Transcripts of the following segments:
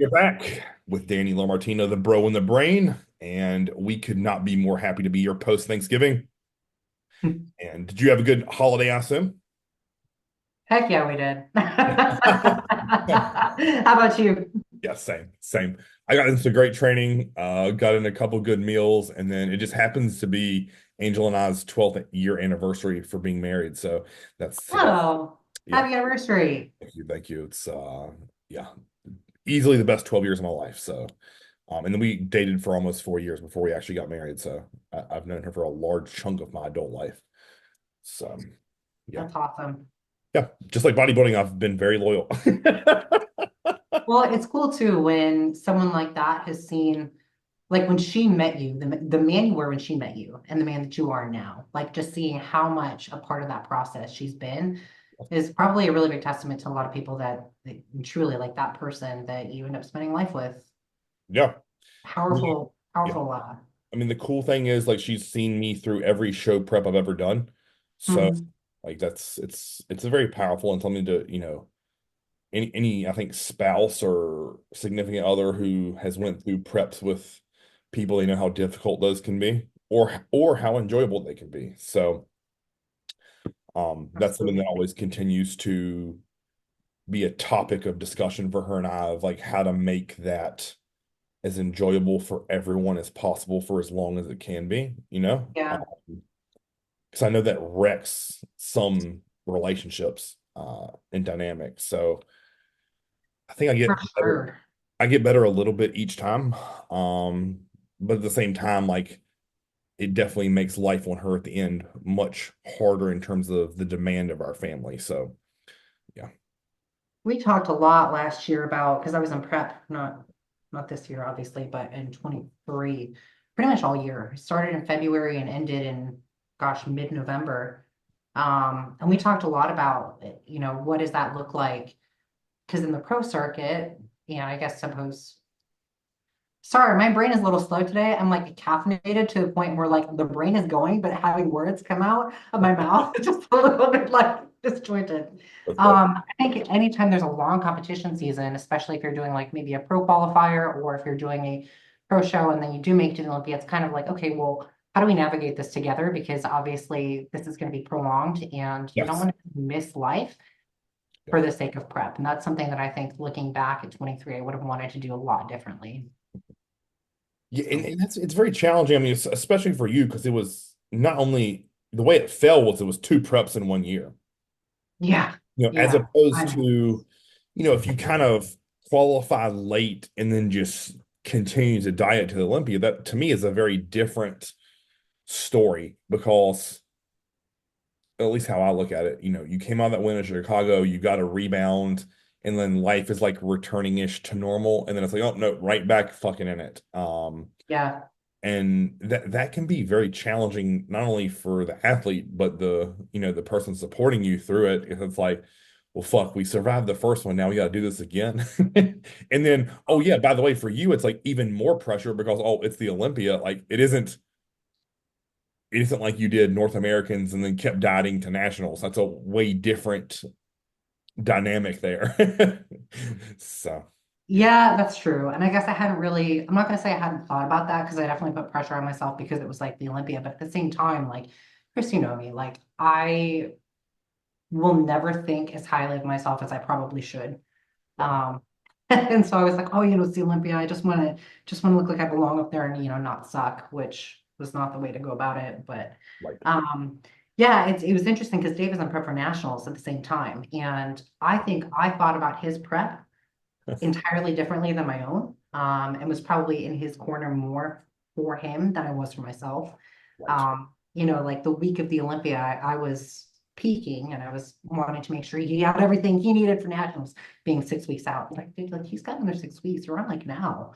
You're back with Dani, LaMartina, the bro in the brain, and we could not be more happy to be your post Thanksgiving. And did you have a good holiday, I assume? Heck yeah, we did. How about you? Yeah, same. I got into great training, got in a couple good meals, and then it just happens to be Angel and I's 12th year anniversary for being married. So that's today. Oh, Yeah, happy anniversary. thank you. It's yeah, easily the best 12 years of my life. So and then we dated for almost 4 years before we actually got married. So I've known her for a large chunk of my adult life. So, yeah. That's awesome. Yeah. Just like bodybuilding, I've been very loyal. Well, it's cool too when someone like that has seen, like when she met you, the man you were when she met you and the man that you are now, like just seeing how much a part of that process she's been is probably a really big testament to a lot of people that truly like that person that you end up spending life with. Yeah. Powerful, Yeah. powerful. I mean, the cool thing is like she's seen me through every show prep I've ever done. So Mhm. like it's a very powerful and something to, any I think spouse or significant other who has went through preps with people, they know how difficult those can be or how enjoyable they can be. So that's something that Absolutely. always continues to be a topic of discussion for her and I of like how to make that as enjoyable for everyone as possible for as long as it can be, you know? Yeah, Because I know that wrecks some relationships and dynamics. So I think for sure. I get better a little bit each time. Um, but at the same time, like it definitely makes life on her at the end much harder in terms of the demand of our family. So yeah. We talked a lot last year about, because I was in prep, not this year, obviously, but in 23, pretty much all year. It started in February and ended in, gosh, mid-November. And we talked a lot about, what does that look like? Because in the pro circuit, I guess suppose sorry, my brain is a little slow today. I'm like caffeinated to the point where like the brain is going, but having words come out of my mouth is just a little bit like disjointed. That's better. I think anytime there's a long competition season, especially if you're doing like maybe a pro qualifier or if you're doing a pro show and then you do make it to the Olympia, it's kind of like, okay, well, how do we navigate this together? Because obviously this is going to be prolonged and you don't Yes. want to miss life Yeah. for the sake of prep. And that's something that I think looking back at 23, I would have wanted to do a lot differently. Yeah, and, So and it's very challenging. I mean, especially for you, because it was not only the way it fell was it was two preps in 1 year. yeah, As yeah, I opposed know. to, if you kind of qualify late and then just continue to diet to the Olympia, that to me is a very different story because at least how I look at it, you came out that win in Chicago, you got a rebound, and then life is like returning-ish to normal, and then it's like, oh no, right back fucking in it. Yeah. And that can be very challenging, not only for the athlete, but the person supporting you through it. If it's like, well, fuck, we survived the first one, now we got to do this again. And then, oh yeah, by the way, for you, it's like even more pressure because oh, it's the Olympia. Like it isn't like you did North Americans and then kept dieting to nationals. That's a way different dynamic there. So yeah. Yeah, that's true. And I guess I hadn't really, I'm not going to say I hadn't thought about that because I definitely put pressure on myself because it was like the Olympia. But at the same time, like, Chris, you know me, like, I will never think as highly of myself as I probably should. Yeah. Um, and so I was like, oh, it's the Olympia. I just want to look like I belong up there and, not suck, which was not the way to go about it. But Right. um, yeah, it was interesting because Dave was on prep for nationals at the same time. And I think I thought about his prep entirely differently than my own. And was probably in his corner more for him than I was for myself. Right. Like the week of the Olympia, I was peaking and I was wanting to make sure he had everything he needed for nationals, being 6 weeks out. Like, dude, like he's got another 6 weeks. You're on like now.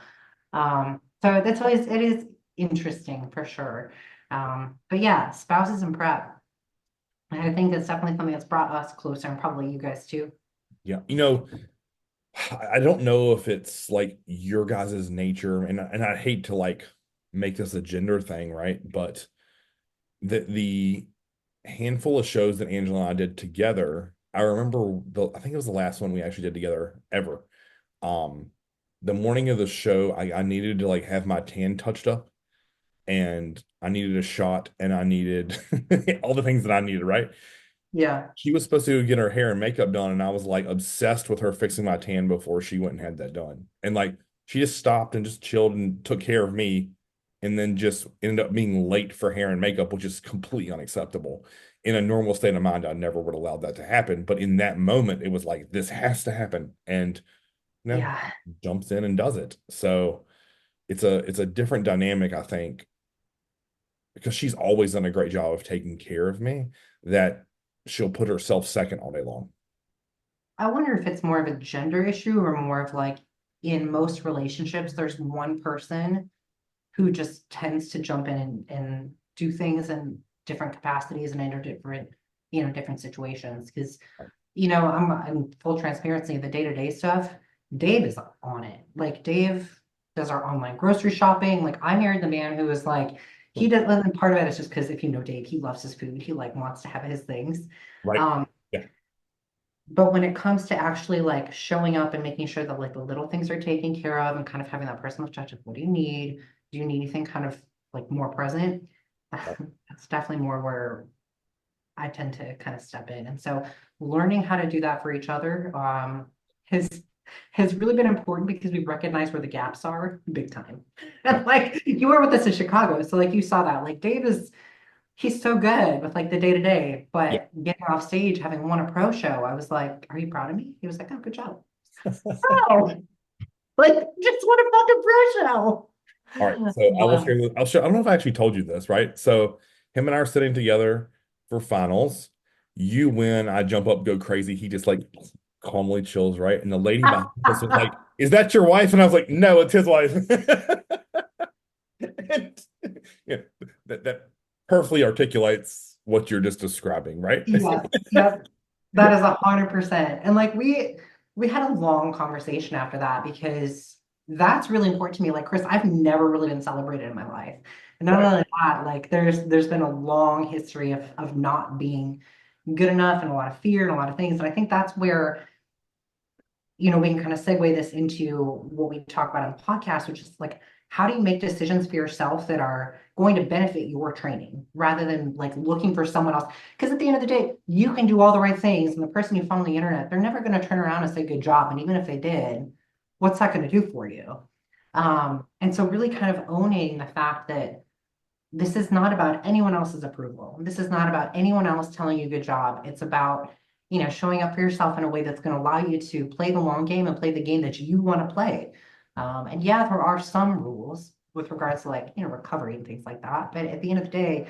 So that's always it is interesting for sure. But yeah, spouses and prep. And I think that's definitely something that's brought us closer and probably you guys too. Yeah. I don't know if it's like your guys' nature, and I hate to like make this a gender thing, right? But the handful of shows that Angela and I did together, I remember I think it was the last one we actually did together ever. Um, the morning of the show, I needed to like have my tan touched up, and I needed a shot, and I needed all the things that I needed, right? Yeah. She was supposed to get her hair and makeup done, and I was like obsessed with her fixing my tan before she went and had that done. And like she just stopped and just chilled and took care of me, and then just ended up being late for hair and makeup, which is completely unacceptable. In a normal state of mind, I never would allow that to happen. But in that moment, it was like this has to happen, and Yeah. jumps in and does it. So it's a different dynamic, I think, because she's always done a great job of taking care of me, that she'll put herself second all day long. I wonder if it's more of a gender issue or more of like in most relationships, there's one person who just tends to jump in and do things in different capacities and under different, different situations. Because, I'm full transparency, the day-to-day stuff, Dave is on it. Like Dave does our online grocery shopping. Like I married the man who was like, he does, and part of it is just because if you know Dave, he loves his food. He like wants to have his things. Right. Um, Yeah. but when it comes to actually like showing up and making sure that like the little things are taken care of and kind of having that personal touch of what do you need? Do you need anything kind of like more present? Right. That's definitely more where I tend to kind of step in. And so learning how to do that for each other has has really been important because we recognize where the gaps are big time. And Right. like you were with us in Chicago, so like you saw that. Like Dave is he's so good with like the day to day, Yeah. but getting off stage, having won a pro show, I was like, "Are you proud of me?" He was like, "Oh, good job." Oh, like just won a fucking pro show. All right. So I will But share. I'll share. I don't know if I actually told you this, right? So him and I are sitting together for finals. You win. I jump up, go crazy. He just like calmly chills, right? And the lady behind us was like, "Is that your wife?" And I was like, "No, it's his wife." And, yeah, that perfectly articulates what you're just describing, right? yes, yep, that is 100%. And like we had a long conversation after that because that's really important to me. Like Chris, I've never really been celebrated in my life. And not Right. only that, like there's been a long history of not being good enough and a lot of fear and a lot of things. And I think that's where we can kind of segue this into what we talk about on the podcast, which is like, how do you make decisions for yourself that are going to benefit your training rather than like looking for someone else? Because at the end of the day, you can do all the right things, and the person you find on the internet, they're never going to turn around and say good job. And even if they did, what's that going to do for you? And so really kind of owning the fact that this is not about anyone else's approval. This is not about anyone else telling you good job. It's about, showing up for yourself in a way that's going to allow you to play the long game and play the game that you want to play. And yeah, there are some rules with regards to like, recovery and things like that. But at the end of the day,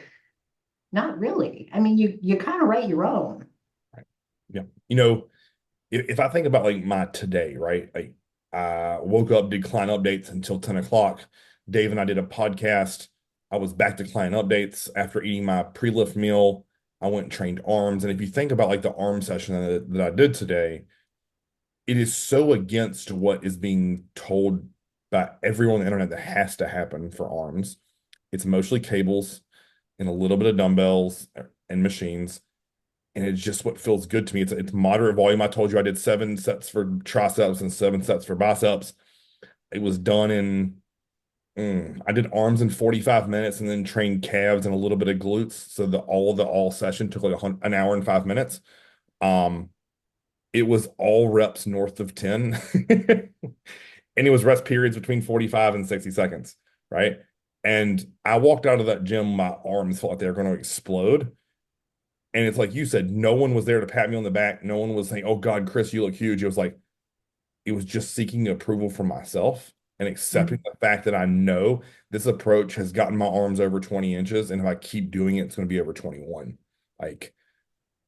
not really. I mean, you kind of write your own. Yeah. If I think about like my today, right? Like I woke up, did client updates until 10 o'clock. Dave and I did a podcast. I was back to client updates after eating my pre-lift meal. I went and trained arms. And if you think about like the arm session that I did today, it is so against what is being told by everyone on the internet that has to happen for arms. It's mostly cables and a little bit of dumbbells and machines, and it's just what feels good to me. It's moderate volume. I told you I did 7 sets for triceps and 7 sets for biceps. It was done in I did arms in 45 minutes and then trained calves and a little bit of glutes. So the all session took like an hour and 5 minutes. Um, it was all reps north of 10. And it was rest periods between 45 and 60 seconds, right? And I walked out of that gym, my arms felt like they were going to explode. And it's like you said, no one was there to pat me on the back. No one was saying, "Oh God, Chris, you look huge." It was like, it was just seeking approval from myself and accepting the fact that I know this approach has gotten my arms over 20 inches. And if I keep doing it, it's going to be over 21. Like,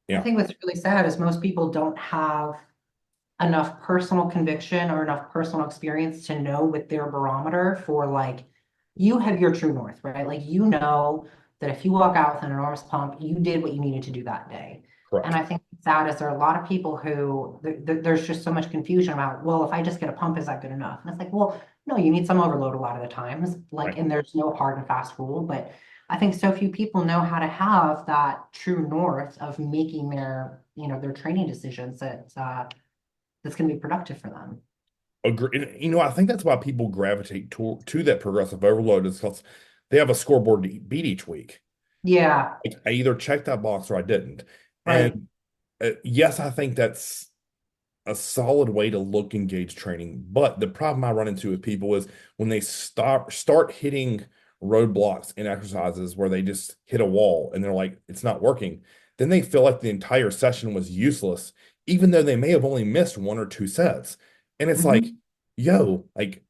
I yeah, think what's really sad is most people don't have enough personal conviction or enough personal experience to know with their barometer for like you have your true north, right? Like that if you walk out with an enormous pump, you did what you needed to do that day. And correct. I think that is there are a lot of people who there's just so much confusion about, well, if I just get a pump, is that good enough? And it's like, well, no, you need some overload a lot of the times. Like, Right. and there's no hard and fast rule, but I think so few people know how to have that true north of making their training decisions that that's going to be productive for them. agree. And, I think that's why people gravitate to that progressive overload is because they have a scoreboard to beat each week. Yeah, Like, I either checked that box or I didn't. right. And yes, I think that's a solid way to look engaged training. But the problem I run into with people is when they start hitting roadblocks in exercises where they just hit a wall and they're like, it's not working. Then they feel like the entire session was useless, even though they may have only missed one or two sets. And it's like, Mhm. yo, like,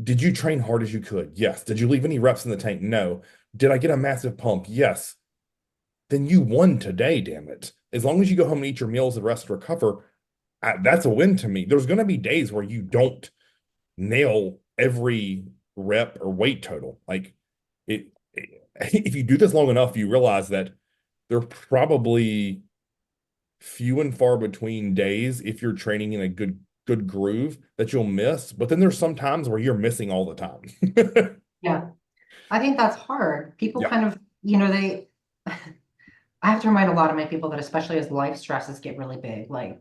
did you train hard as you could? Yes. Did you leave any reps in the tank? No. Did I get a massive pump? Yes. Then you won today, damn it. As long as you go home and eat your meals and rest and recover, that's a win to me. There's going to be days where you don't nail every rep or weight total. Like if you do this long enough, you realize that there are probably few and far between days if you're training in a good groove that you'll miss. But then there's some times where you're missing all the time. Yeah. I think that's hard. People Yeah, kind of, they, I have to remind a lot of my people that especially as life stresses get really big, like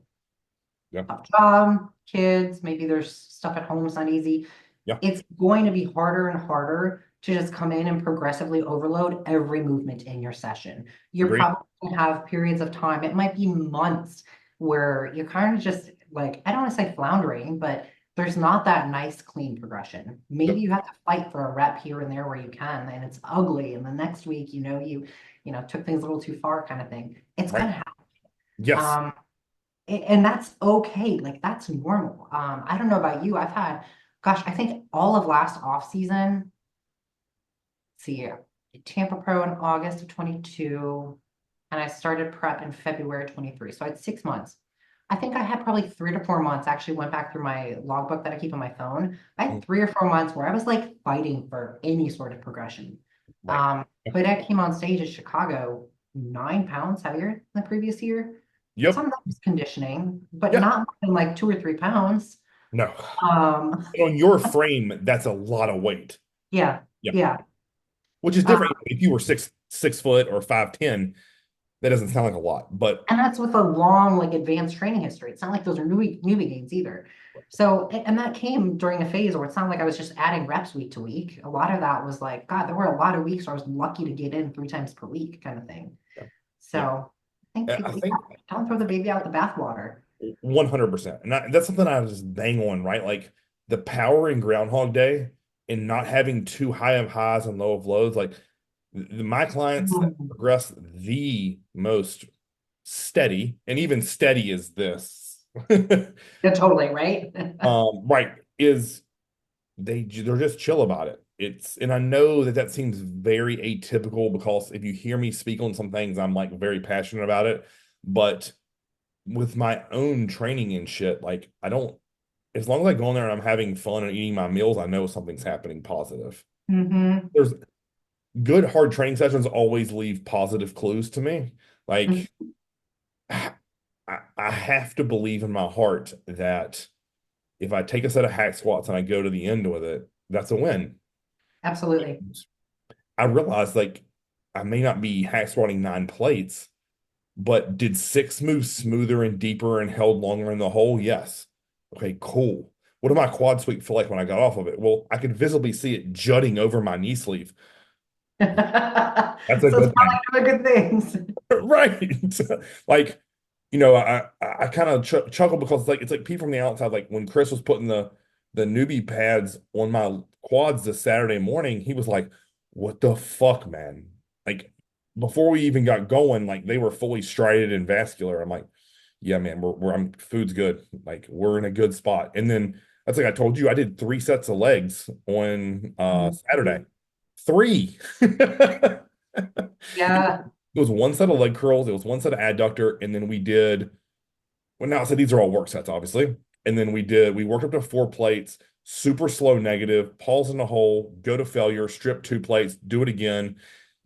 yeah, tough job, kids, maybe there's stuff at home, it's not easy. yeah. It's going to be harder and harder to just come in and progressively overload every movement in your session. You're Agree. probably going to have periods of time, it might be months, where you're kind of just like, I don't want to say floundering, but there's not that nice, clean progression. Maybe Yep. you have to fight for a rep here and there where you can, and it's ugly. And the next week, took things a little too far kind of thing. It's Right. going to happen. Yes. And that's okay. Like that's normal. I don't know about you. I've had, gosh, I think all of last off season, see, Tampa Pro in August of 22, and I started prep in February 23. So I had 6 months. I think I had probably 3 to 4 months. Actually went back through my logbook that I keep on my phone. I had Mm, 3 or 4 months where I was like fighting for any sort of progression. right. But I came on stage at Chicago 9 pounds heavier than the previous year. Yep. Some of that was conditioning, but Yeah. not more than like 2 or 3 pounds. No. Um, On your frame, that's a lot of weight. yeah, Yeah. yeah. Which is Um, different. If you were six foot or 5'10", that doesn't sound like a lot. But and that's with a long, like advanced training history. It's not like those are newbie gains either. So, and that came during a phase where it's not like I was just adding reps week to week. A lot of that was like, God, there were a lot of weeks where I was lucky to get in 3 times per week kind of thing. yeah, yeah. So I think I people, yeah, think don't throw the baby out the bathwater. 100%. And that's something I just bang on, right? Like the power in Groundhog Day and not having too high of highs and low of lows. Like my clients that Mm. progress the most steady, and even steady is this, Yeah, totally, right? right, is they're just chill about it. And I know that that seems very atypical because if you hear me speak on some things, I'm like very passionate about it. But with my own training and shit, like I don't, as long as I go in there and I'm having fun and eating my meals, I know something's happening positive. Hmm. There's good hard training sessions always leave positive clues to me. Like I have to believe in my heart that if I take a set of hack squats and I go to the end with it, that's a win. Absolutely. I realized like I may not be hack squatting 9 plates, but did 6 move smoother and deeper and held longer in the hole? Yes. Okay, cool. What did my quad sweep feel like when I got off of it? Well, I could visibly see it jutting over my knee sleeve. That's a So it's good thing. probably doing good things. Right. Like, I kind of chuckle because it's like Pete from the outside. Like when Chris was putting the newbie pads on my quads this Saturday morning, he was like, "What the fuck, man?" Like before we even got going, like they were fully striated and vascular. I'm like, "Yeah, man, food's good. Like we're in a good spot." And then that's like I told you, I did 3 sets of legs on Saturday. Three. Yeah. It was 1 set of leg curls, it was 1 set of adductor, and then we did, well, now I said these are all work sets, obviously. And then we worked up to 4 plates, super slow negative, pause in the hole, go to failure, strip 2 plates, do it again,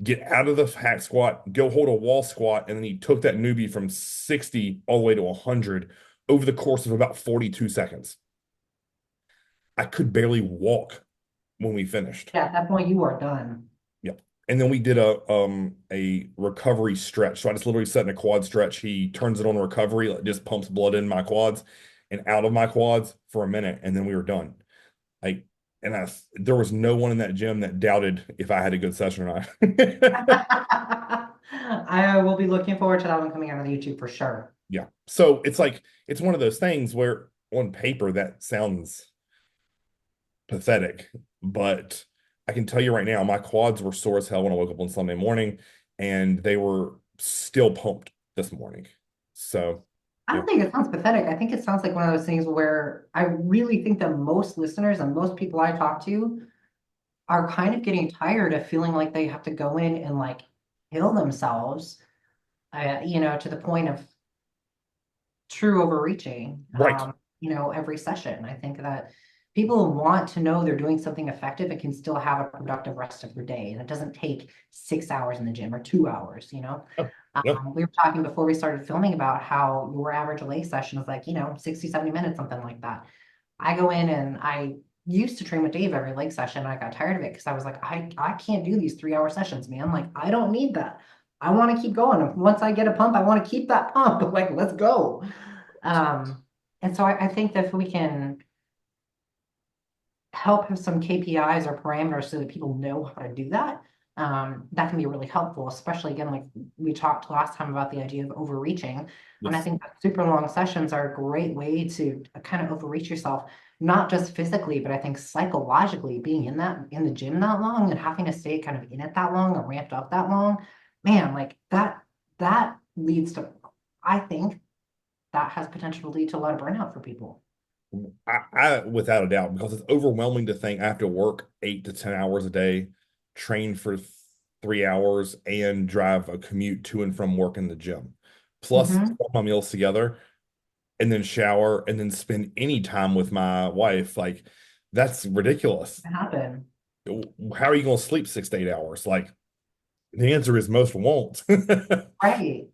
get out of the hack squat, go hold a wall squat. And then he took that newbie from 60 all the way to 100 over the course of about 42 seconds. I could barely walk when we finished. Yeah, at that point you are done. Yep. And then we did a recovery stretch. So I just literally set in a quad stretch. He turns it on recovery, it just pumps blood in my quads. and out of my quads for a minute, and then we were done. Like, and there was no one in that gym that doubted if I had a good session or not. I will be looking forward to that one coming out on YouTube for sure. Yeah. So it's like it's one of those things where on paper that sounds pathetic, but I can tell you right now, my quads were sore as hell when I woke up on Sunday morning, and they were still pumped this morning. So, I yeah, don't think it sounds pathetic. I think it sounds like one of those things where I really think that most listeners and most people I talk to are kind of getting tired of feeling like they have to go in and like kill themselves, to the point of true overreaching, right. every session. I think that people want to know they're doing something effective and can still have a productive rest of their day. And it doesn't take 6 hours in the gym or 2 hours. Oh, yeah, We were talking before we started filming about how your average leg session is like, 60, 70 minutes, something like that. I go in and I used to train with Dave every leg session. I got tired of it because I was like, I can't do these 3 hour sessions, man. Like, I don't need that. I want to keep going. Once I get a pump, I want to keep that pump. Like, let's go. Um, and so I think that if we can help have some KPIs or parameters so that people know how to do that, that can be really helpful, especially again, like we talked last time about the idea of overreaching. And I yes. think that super long sessions are a great way to kind of overreach yourself, not just physically, but I think psychologically being in the gym that long and having to stay kind of in it that long or ramped up that long, man, like that leads to, I think that has potential to lead to a lot of burnout for people. I without a doubt, because it's overwhelming to think I have to work 8 to 10 hours a day, train for 3 hours, and drive a commute to and from work in the gym, plus Hmm. all my meals together, and then shower, and then spend any time with my wife. Like, that's ridiculous. Happen. How are you going to sleep 6 to 8 hours? Like, the answer is most won't. Right.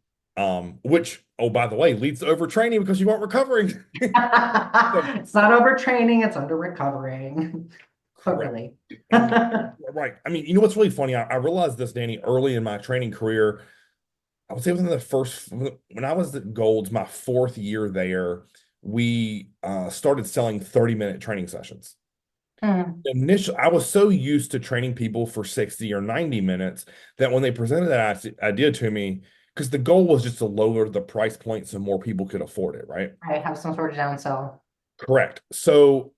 Which, oh, by the way, leads to overtraining because you aren't recovering. So, It's not overtraining, it's under recovering. But correct. really. And right. I mean, you know what's really funny? I realized this, Dani, early in my training career. I would say within the first, when I was at Gold's, my 4th year there, we started selling 30-minute training sessions. Hmm. Initially, I was so used to training people for 60 or 90 minutes that when they presented that idea to me, because the goal was just to lower the price point so more people could afford it, right? I have some sort of downsell. Correct. So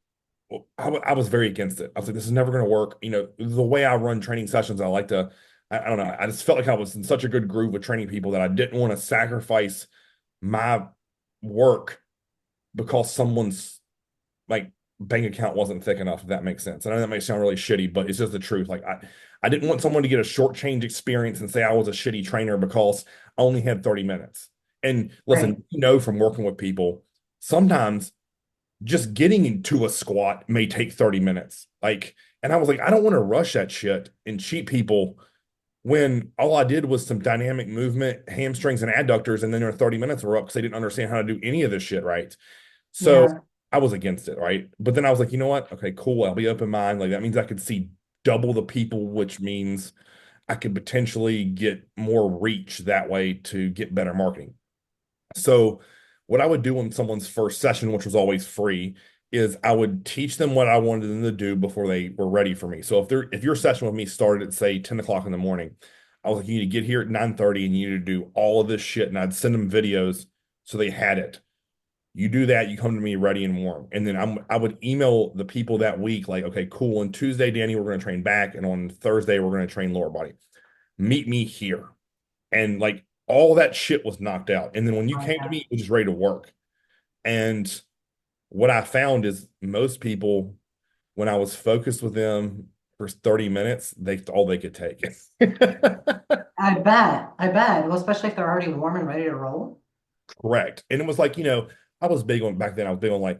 I was very against it. I was like, this is never going to work. The way I run training sessions, I like to, I don't know. I just felt like I was in such a good groove with training people that I didn't want to sacrifice my work because someone's like bank account wasn't thick enough, if that makes sense. I know that may sound really shitty, but it's just the truth. Like I didn't want someone to get a short change experience and say I was a shitty trainer because I only had 30 minutes. And Right. listen, from working with people, sometimes just getting into a squat may take 30 minutes. Like, and I was like, I don't want to rush that shit and cheat people when all I did was some dynamic movement, hamstrings and adductors, and then their 30 minutes were up because they didn't understand how to do any of this shit right. So Yeah. I was against it, right? But then I was like, you know what? Okay, cool. I'll be open mind. Like that means I could see double the people, which means I could potentially get more reach that way to get better marketing. So what I would do in someone's first session, which was always free, is I would teach them what I wanted them to do before they were ready for me. So if your session with me started at say 10 o'clock in the morning, I was like, you need to get here at 9:30 and you need to do all of this shit. And I'd send them videos so they had it. You do that, you come to me ready and warm. And then I would email the people that week, like, okay, cool. On Tuesday, Dani, we're going to train back. And on Thursday, we're going to train lower body. Meet me here. And like all that shit was knocked out. And then when you Oh, came to yeah. me, it was just ready to work. And what I found is most people, when I was focused with them for 30 minutes, they all they could take. I bet. I bet. Well, especially if they're already warm and ready to roll. Correct. And it was like, I was big on back then, I was big on like,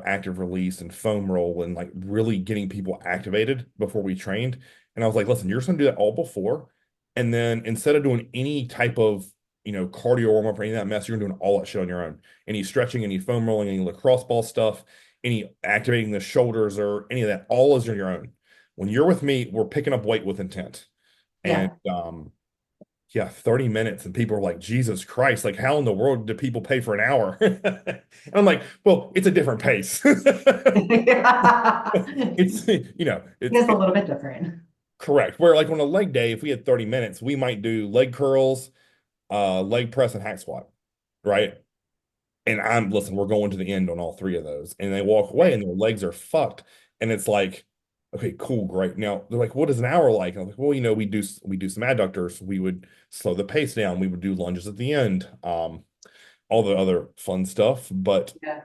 active release and foam roll and like really getting people activated before we trained. And I was like, listen, you're just gonna do that all before. And then instead of doing any type of, cardio warm up or any of that mess, you're doing all that shit on your own. Any stretching, any foam rolling, any lacrosse ball stuff, any activating the shoulders or any of that, all is on your own. When you're with me, we're picking up weight with intent. And Yeah. yeah, 30 minutes. And people are like, Jesus Christ, like how in the world do people pay for an hour? And I'm like, well, it's a different pace. Yeah. It's, It's a little bit different. correct. Where like on a leg day, if we had 30 minutes, we might do leg curls, leg press, and hack squat, right? And listen, we're going to the end on all three of those. And they walk away and their legs are fucked. And it's like, okay, cool, great. Now they're like, what is an hour like? And I'm like, well, we do some adductors. We would slow the pace down. We would do lunges at the end, all the other fun stuff. But Yeah.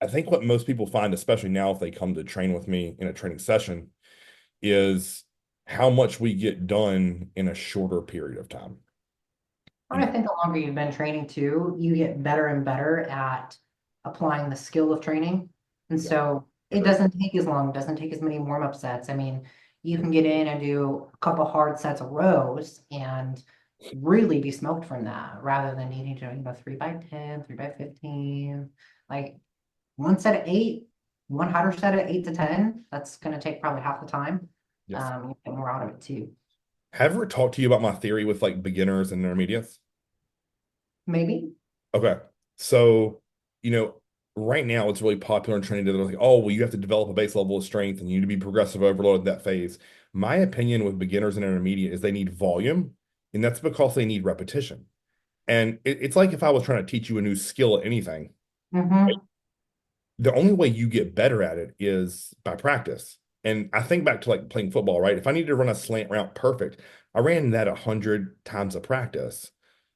I think what most people find, especially now if they come to train with me in a training session, is how much we get done in a shorter period of time. I think the longer you've been training too, you get better and better at applying the skill of training. And Yeah, so it agreed. doesn't take as long, doesn't take as many warm-up sets. I mean, you can get in and do a couple hard sets of rows and really be smoked from that rather than needing to, 3 by 10, 3 by 15. Like one set of eight, one harder set of 8 to 10, that's going to take probably half the time. Yes. You get more out of it too. Have I ever talked to you about my theory with like beginners and intermediates? Maybe. Okay. So, you know, right now it's really popular in training. They're like, oh, well, you have to develop a base level of strength and you need to be progressive overload at that phase. My opinion with beginners and intermediate is they need volume, and that's because they need repetition. And it's like if I was trying to teach you a new skill at anything, Mm-hmm. the only way you get better at it is by practice. And I think back to like playing football, right? If I needed to run a slant route perfect, I ran that 100 times a practice.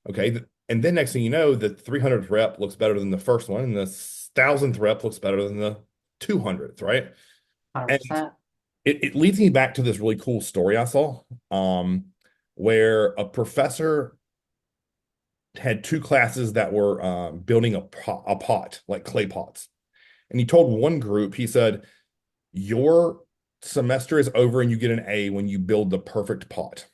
Okay. And then next thing you know, the 300th rep looks better than the first one, and the 1,000th rep looks better than the 200th, right? And 100%. it leads me back to this really cool story I saw, where a professor had two classes that were building a pot, like clay pots. And he told one group, he said, your semester is over and you get an A when you build the perfect pot.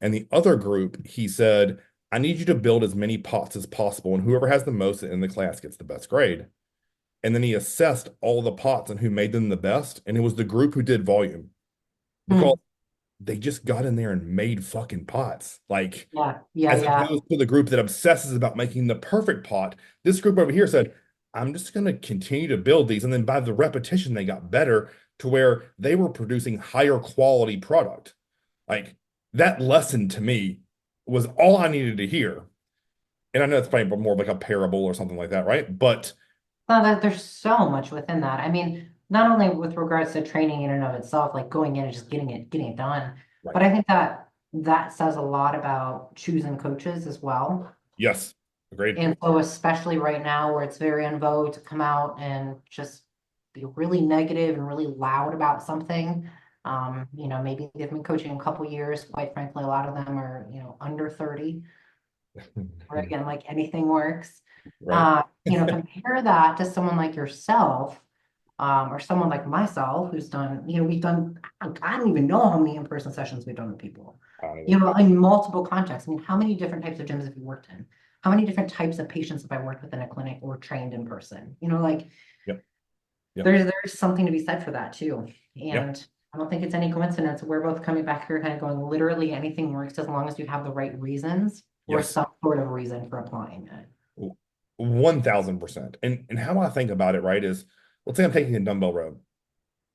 And the other group, he said, I need you to build as many pots as possible, and whoever has the most in the class gets the best grade. And then he assessed all the pots and who made them the best, and it was the group who did volume because Hmm. they just got in there and made fucking pots. Like, Yeah, yeah, as yeah. opposed to the group that obsesses about making the perfect pot, this group over here said, I'm just going to continue to build these. And then by the repetition, they got better to where they were producing higher quality product. Like that lesson to me was all I needed to hear. And I know it's probably more like a parable or something like that, right? But No, there's so much within that. I mean, not only with regards to training in and of itself, like going in and just getting it done, right. but I think that that says a lot about choosing coaches as well. Yes, agreed. And so especially right now where it's very in vogue to come out and just be really negative and really loud about something. Maybe they've been coaching a couple years. Quite frankly, a lot of them are, under 30. Or again, like anything works. Right. Compare that to someone like yourself, or someone like myself who's done, we've done, I don't even know how many in-person sessions we've done with people, I don't even. in multiple contexts. I mean, how many different types of gyms have you worked in? How many different types of patients have I worked with in a clinic or trained in person? Like Yep. Yep. there's something to be said for that too. Yep. And I don't think it's any coincidence. We're both coming back here kind of going, literally anything works as long as you have the right reasons or Yes. some sort of reason for applying it. 1,000%. And how I think about it, right, is let's say I'm taking a dumbbell row.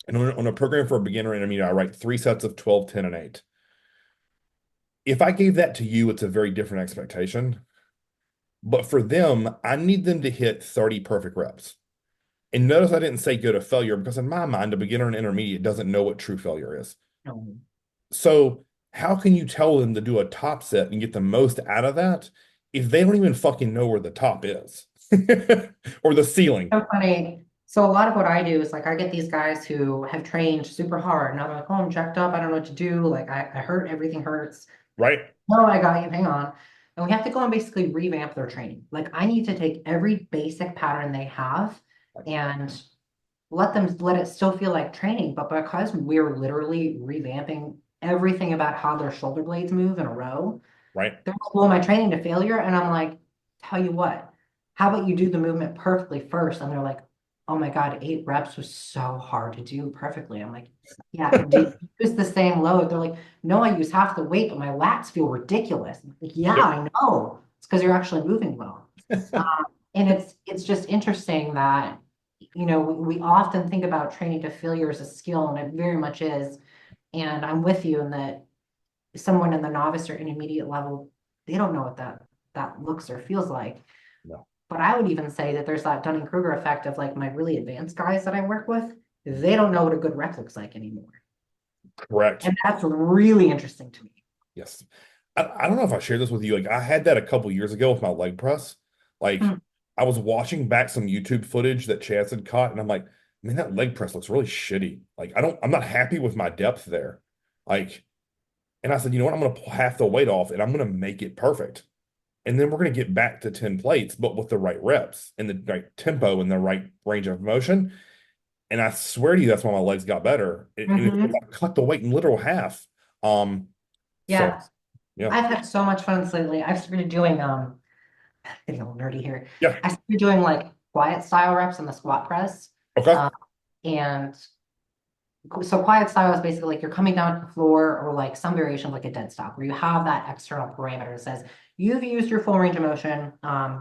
And on a program for a beginner and intermediate, I write 3 sets of 12, 10, and 8. If I gave that to you, it's a very different expectation. But for them, I need them to hit 30 perfect reps. And notice I didn't say go to failure because in my mind, a beginner and intermediate doesn't know what true failure is. No. So how can you tell them to do a top set and get the most out of that if they don't even fucking know where the top is or the ceiling, So funny. So a lot of what I do is like I get these guys who have trained super hard and I'm like, oh, I'm jacked up. I don't know what to do. Like I hurt, everything hurts. right? No, I got you. Hang on. And we have to go and basically revamp their training. Like I need to take every basic pattern they have and let it still feel like training. But because we're literally revamping everything about how their shoulder blades move in a row, Right? they're like, well, my training to failure. And I'm like, tell you what, how about you do the movement perfectly first? And they're like, oh my God, 8 reps was so hard to do perfectly. I'm like, yeah, do you use the same load? They're like, no, I use half the weight, but my lats feel ridiculous. I'm like, yeah, Yep. I know. It's because you're actually moving well. And it's just interesting that, we often think about training to failure as a skill, and it very much is. And I'm with you in that someone in the novice or intermediate level, they don't know what that looks or feels like. No. But I would even say that there's that Dunning-Kruger effect of like my really advanced guys that I work with, they don't know what a good rep looks like anymore. Correct. And that's really interesting to me. Yes. I don't know if I shared this with you. Like I had that a couple years ago with my leg press. Like Hmm. I was watching back some YouTube footage that Chaz had caught, and I'm like, man, that leg press looks really shitty. Like I'm not happy with my depth there. Like, and I said, you know what? I'm gonna pull half the weight off and I'm gonna make it perfect. And then we're gonna get back to 10 plates, but with the right reps and the right tempo and the right range of motion. And I swear to you, that's why my legs got better. And it's Hmm. I cut the weight in literal half. Um, so Yeah, yeah. I've had so much fun lately. I've started doing getting a little nerdy here. Yeah. I started doing like quiet style reps in the squat press. Okay. Um, and so quiet style is basically like you're coming down to the floor or like some variation of like a dead stop where you have that external parameter that says you've used your full range of motion,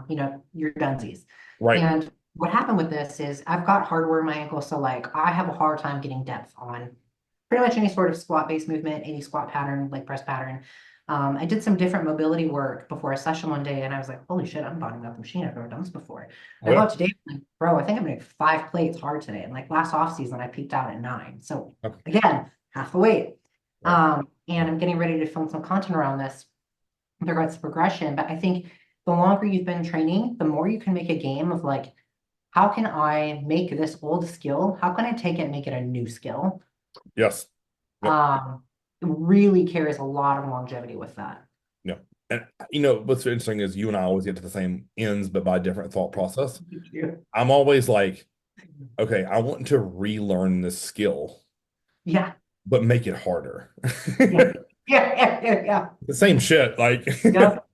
you're donezies. Right. And what happened with this is I've got hardware in my ankle, so like I have a hard time getting depth on pretty much any sort of squat based movement, any squat pattern, like press pattern. I did some different mobility work before a session one day, and I was like, "Holy shit, I'm bottoming out the machine. I've never done this before." Oh, I go yeah. out today, I'm like, bro, I think I'm gonna make 5 plates hard today. And like last off season, I peaked out at 9. So Okay. again, half the weight. Right. And I'm getting ready to film some content around this with regards to progression. But I think the longer you've been training, the more you can make a game of like, how can I make this old skill? How can I take it and make it a new skill? Yes. Yep. Um, it really carries a lot of longevity with that. Yeah. And what's interesting is you and I always get to the same ends, but by different thought process. I'm always like, okay, I want to relearn this skill, Yeah, but make it harder. yeah, yeah. The same shit. Like, Yep.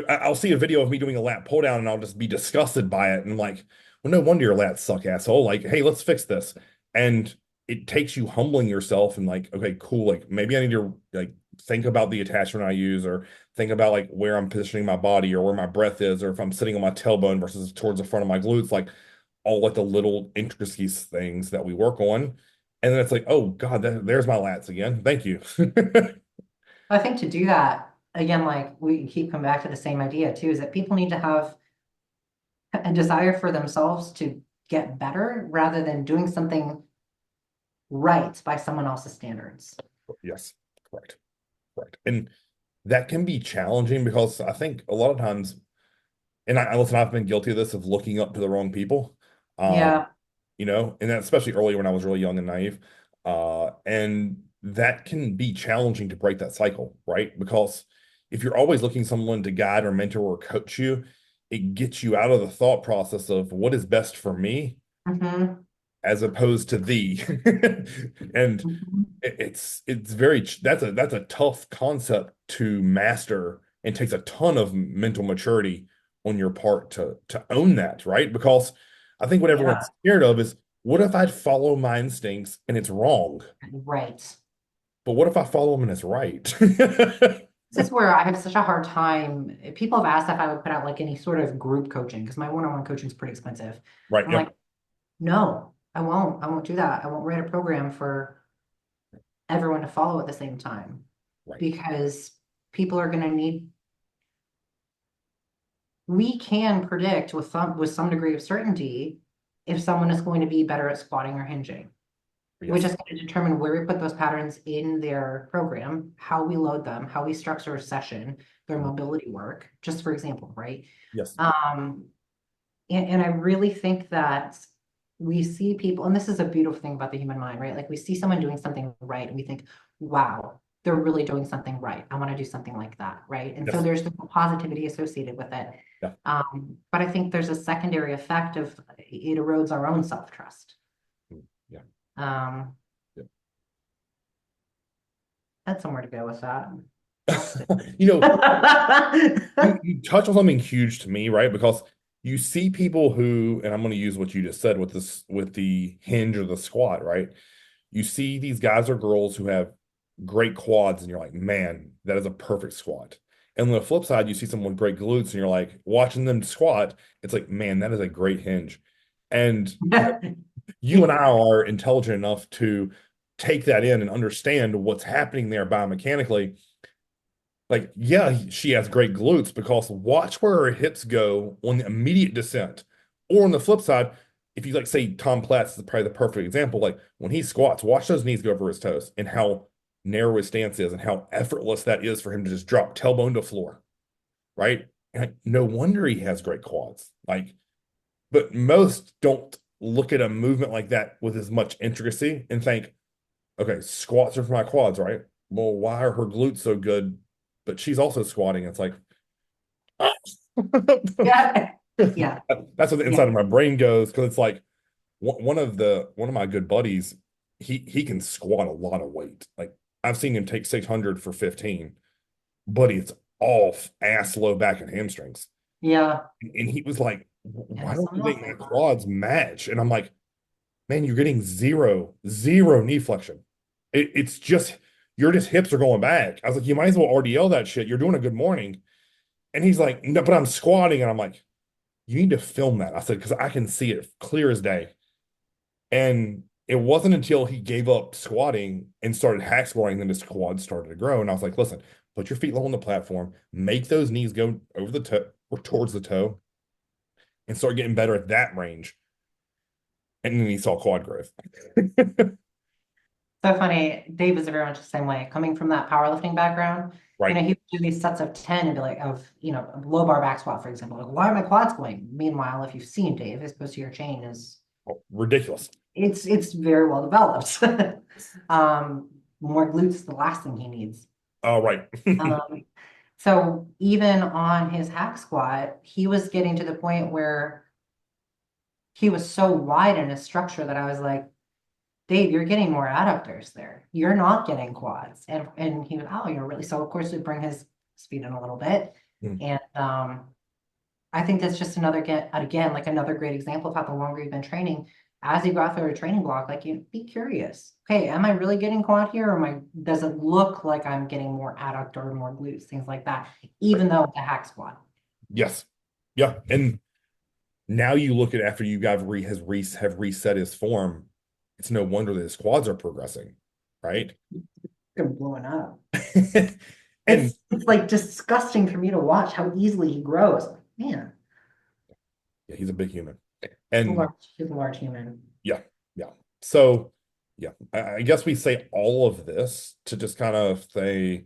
I'll see a video of me doing a lat pull down and I'll just be disgusted by it. And I'm like, well, no wonder your lats suck, asshole. Like, hey, let's fix this. And it takes you humbling yourself and like, okay, cool. Like maybe I need to like think about the attachment I use or think about like where I'm positioning my body or where my breath is or if I'm sitting on my tailbone versus towards the front of my glutes, like all like the little intricacies things that we work on. And then it's like, oh God, there's my lats again. Thank you. I think to do that, again, like we keep coming back to the same idea too, is that people need to have a desire for themselves to get better rather than doing something right by someone else's standards. Yes, correct. Correct. And that can be challenging because I think a lot of times, and listen, I've been guilty of this of looking up to the wrong people. Um, Yeah. and that especially early when I was really young and naive. And that can be challenging to break that cycle, right? Because if you're always looking someone to guide or mentor or coach you, it gets you out of the thought process of what is best for me Hmm. as opposed to thee. And Hmm. it's very that's a tough concept to master and takes a ton of mental maturity on your part to own that, right? Because I think what Yeah. everyone's scared of is what if I follow my instincts and it's wrong? Right. But what if I follow them and it's right? This is where I have such a hard time. People have asked if I would put out like any sort of group coaching because my one-on-one coaching is pretty expensive. Right, I'm yep, like, no, I won't. I won't do that. I won't write a program for everyone to follow at the same time right. because people are going to need, we can predict with some degree of certainty if someone is going to be better at squatting or hinging. We Yes, just got to determine where we put those patterns in their program, how we load them, how we structure a session, their mobility work, just for example, right? yes, Um, and I really think that we see people, and this is a beautiful thing about the human mind, right? Like we see someone doing something right and we think, wow, they're really doing something right. I want to do something like that, right? And so yes, there's the positivity associated with it. yeah, But I think there's a secondary effect of it erodes our own self-trust. yeah, Um, yeah. Had somewhere to go with that. Lost it. You know, you touch on something huge to me, right? Because you see people who, and I'm going to use what you just said with this, with the hinge or the squat, right? You see these guys or girls who have great quads, and you're like, man, that is a perfect squat. And on the flip side, you see someone with great glutes, and you're like, watching them squat, it's like, man, that is a great hinge. And you and I are intelligent enough to take that in and understand what's happening there biomechanically. Like, yeah, she has great glutes because watch where her hips go on the immediate descent. Or on the flip side, if you like say Tom Platz is probably the perfect example, like when he squats, watch those knees go over his toes and how narrow his stance is and how effortless that is for him to just drop tailbone to floor, right? And like, no wonder he has great quads. Like, but most don't look at a movement like that with as much intricacy and think, okay, squats are for my quads, right? Well, why are her glutes so good? But she's also squatting. It's like, Yeah. Yeah. that's what the Yeah. inside of my brain goes because it's like one of my good buddies, he can squat a lot of weight. Like I've seen him take 600 for 15, but it's all ass, low back, and hamstrings. Yeah. And he was like, Yeah. why don't you Someone else think my like that. quads match? And I'm like, man, you're getting zero knee flexion. It's just your just hips are going back. I was like, you might as well RDL that shit. You're doing a good morning. And he's like, no, but I'm squatting. And I'm like, you need to film that. I said, because I can see it clear as day. And it wasn't until he gave up squatting and started hack squatting that his quads started to grow. And I was like, listen, put your feet low on the platform, make those knees go over the toe or towards the toe, and start getting better at that range. And then he saw quad growth. So funny. Dave is very much the same way. Coming from that powerlifting background, Right. he would do these sets of 10 and be like, low bar back squat, for example. Like, why are my quads going? Meanwhile, if you've seen Dave, his posterior chain is Oh, ridiculous. it's very well developed. More glutes is the last thing he needs. Oh, right. Um, so even on his hack squat, he was getting to the point where he was so wide in his structure that I was like, Dave, you're getting more adductors there. You're not getting quads. And he was, oh, really? So of course we bring his speed in a little bit. And I think that's just another again, like another great example of how the longer you've been training, as you go through a training block, like you be curious. Okay, am I really getting quad here? Or does it look like I'm getting more adductor, more glutes, things like that, Right. even though it's a hack squat? Yes. Yeah. And now you look at after you guys have reset his form, it's no wonder that his quads are progressing, right? They're blowing up. And It's like disgusting for me to watch how easily he grows. Man, yeah, he's a big human. he's a And large human. yeah, yeah. So yeah, I guess we say all of this to just kind of say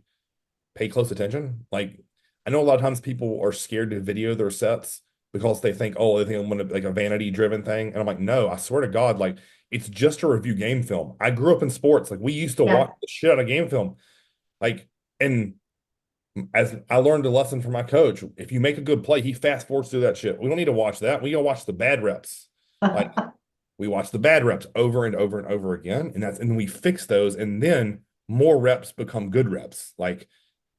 pay close attention. Like I know a lot of times people are scared to video their sets because they think, oh, they think I'm gonna like a vanity driven thing. And I'm like, no, I swear to God, like it's just a review game film. I grew up in sports. Like we used to Yeah. watch the shit out of game film. Like, and as I learned a lesson from my coach, if you make a good play, he fast forwards through that shit. We don't need to watch that. We gotta watch the bad reps. Like we watch the bad reps over and over and over again, and then we fix those, and then more reps become good reps. Like,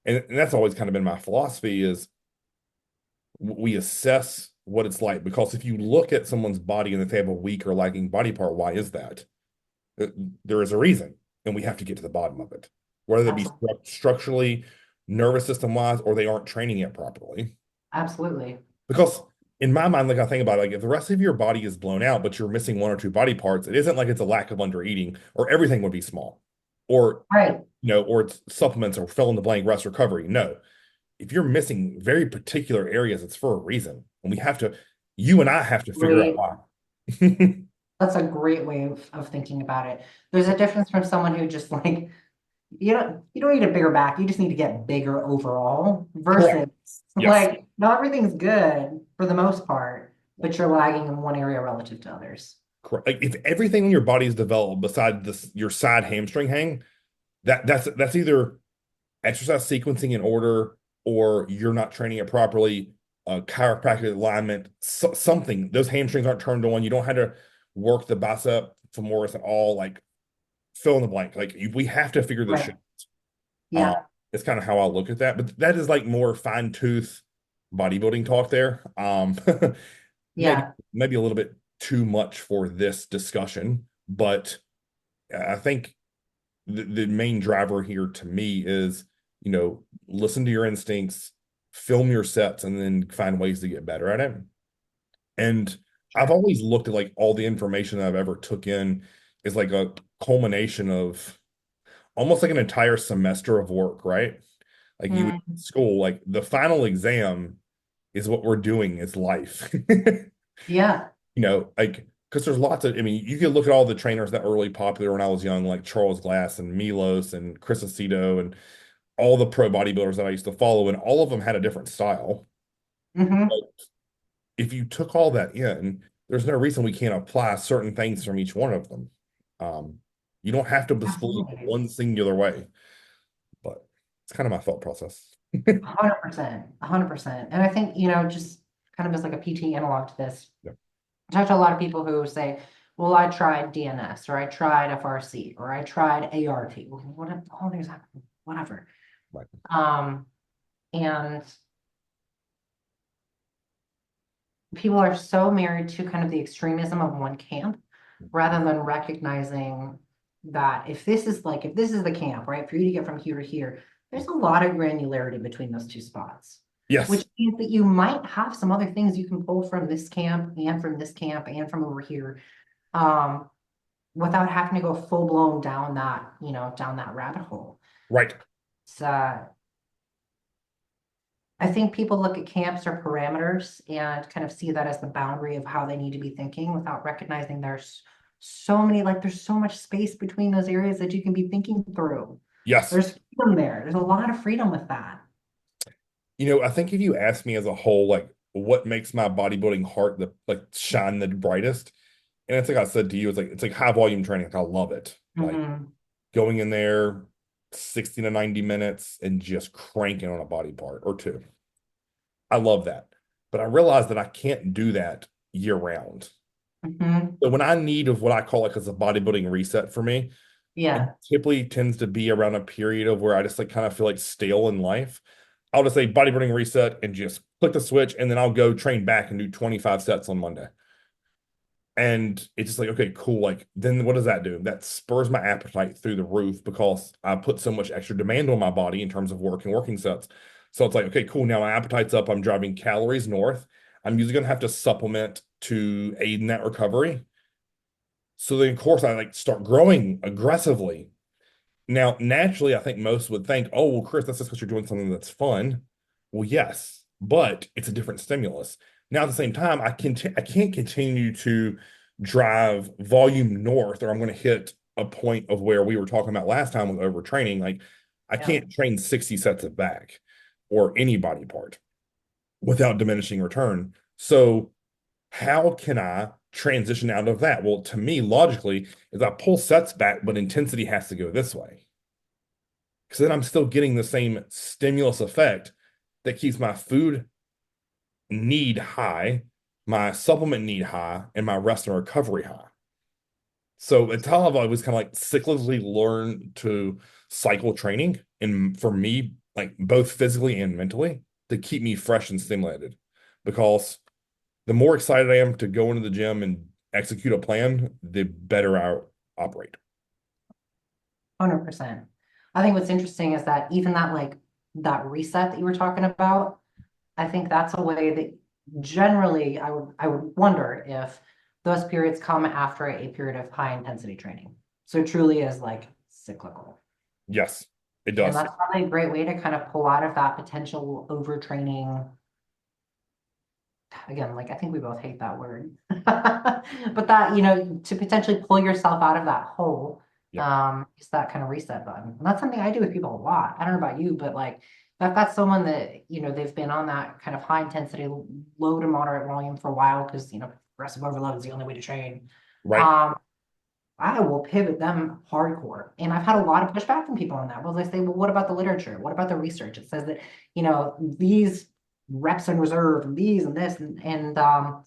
and that's always kind of been my philosophy is we assess what it's like because if you look at someone's body and if they have a weak or lagging body part, why is that? Uh, There is a reason, and we have to get to the bottom of it, whether that be Absolutely. structurally, nervous system wise, or they aren't training it properly. Absolutely. Because in my mind, like I think about it, like if the rest of your body is blown out, but you're missing one or two body parts, it isn't like it's a lack of under eating or everything would be small, or Right. or it's supplements or fill in the blank rest recovery. No, if you're missing very particular areas, it's for a reason, and you and I have to figure out Great. why. That's a great way of thinking about it. There's a difference from someone who just like, you don't need a bigger back, you just need to get bigger overall versus Correct. Yes. like not everything's good for the most part, but you're lagging in one area relative to others. Correct. Like if everything in your body is developed beside this your side hamstring hang, that's either exercise sequencing in order or you're not training it properly, chiropractic alignment, something. Those hamstrings aren't turned on. You don't have to work the bicep femoris at all. Like fill in the blank. Like we have to figure this shit. Right. Uh, Yeah. it's kind of how I look at that. But that is like more fine tooth bodybuilding talk there. maybe Yeah. maybe a little bit too much for this discussion, but I think the main driver here to me is, listen to your instincts, film your sets, and then find ways to get better at it. And I've Sure. always looked at like all the information that I've ever took in is like a culmination of almost like an entire semester of work, right? Like you would Mm, school, like the final exam is what we're doing is life. yeah. Like because there's lots of, I mean, you could look at all the trainers that were really popular when I was young, like Charles Glass and Milos and Chris Aceto and all the pro bodybuilders that I used to follow, and all of them had a different style. Hmm. But if you took all that in, there's no reason we can't apply certain things from each one of them. Um, you don't have to believe Absolutely. one singular way, but it's kind of my thought process. 100%. 100%. And I think, just kind of as like a PT analog to this, Yeah, I talk to a lot of people who say, well, I tried DNS or I tried FRC or I tried ART. Well, what all these whatever. right. Um, and people are so married to kind of the extremism of one camp rather than recognizing that if this is the camp, right, for you to get from here to here, there's a lot of granularity between those two spots, Yes, which means that you might have some other things you can pull from this camp and from this camp and from over here, um, without having to go full blown down that rabbit hole. right. It's, I think people look at camps or parameters and kind of see that as the boundary of how they need to be thinking without recognizing there's so much space between those areas that you can be thinking through. Yes. There's freedom there. There's a lot of freedom with that. I think if you ask me as a whole, like what makes my bodybuilding heart like shine the brightest, and it's like I said to you, it's like high volume training. Like I love it. Like Hmm. going in there 60 to 90 minutes and just cranking on a body part or two. I love that. But I realize that I can't do that year round. Hmm. So when I need of what I call like as a bodybuilding reset for me, it Yeah. typically tends to be around a period of where I just like kind of feel like stale in life. I'll just say bodybuilding reset and just click the switch, and then I'll go train back and do 25 sets on Monday. And it's just like, okay, cool. Like, then what does that do? That spurs my appetite through the roof because I put so much extra demand on my body in terms of work and working sets. So it's like, okay, cool. Now my appetite's up. I'm driving calories north. I'm usually going to have to supplement to aid in that recovery. So then, of course, I like start growing aggressively. Now, naturally, I think most would think, oh, well, Chris, that's just because you're doing something that's fun. Well, yes, but it's a different stimulus. Now, at the same time, I can't continue to drive volume north, or I'm going to hit a point of where we were talking about last time with overtraining. Like, I Yeah. can't train 60 sets of back or any body part without diminishing return. So, how can I transition out of that? Well, to me, logically, is I pull sets back, but intensity has to go this way because then I'm still getting the same stimulus effect that keeps my food need high, my supplement need high, and my rest and recovery high. So it's how I've always kind of like cyclically learned to cycle training, and for me, like both physically and mentally, to keep me fresh and stimulated. Because the more excited I am to go into the gym and execute a plan, the better I operate. 100%. I think what's interesting is that even that reset that you were talking about, I think that's a way that generally I would wonder if those periods come after a period of high intensity training. So it truly is like cyclical. Yes, it And does. that's probably a great way to kind of pull out of that potential overtraining. Again, like I think we both hate that word. But that, to potentially pull yourself out of that hole, Yep. is that kind of reset button. And that's something I do with people a lot. I don't know about you, but like if I've got someone that, they've been on that kind of high intensity, low to moderate volume for a while, because progressive overload is the only way to train. Right. Um, I will pivot them hardcore. And I've had a lot of pushback from people on that. Well, they say, well, what about the literature? What about the research? It says that, these reps in reserve and these and this and I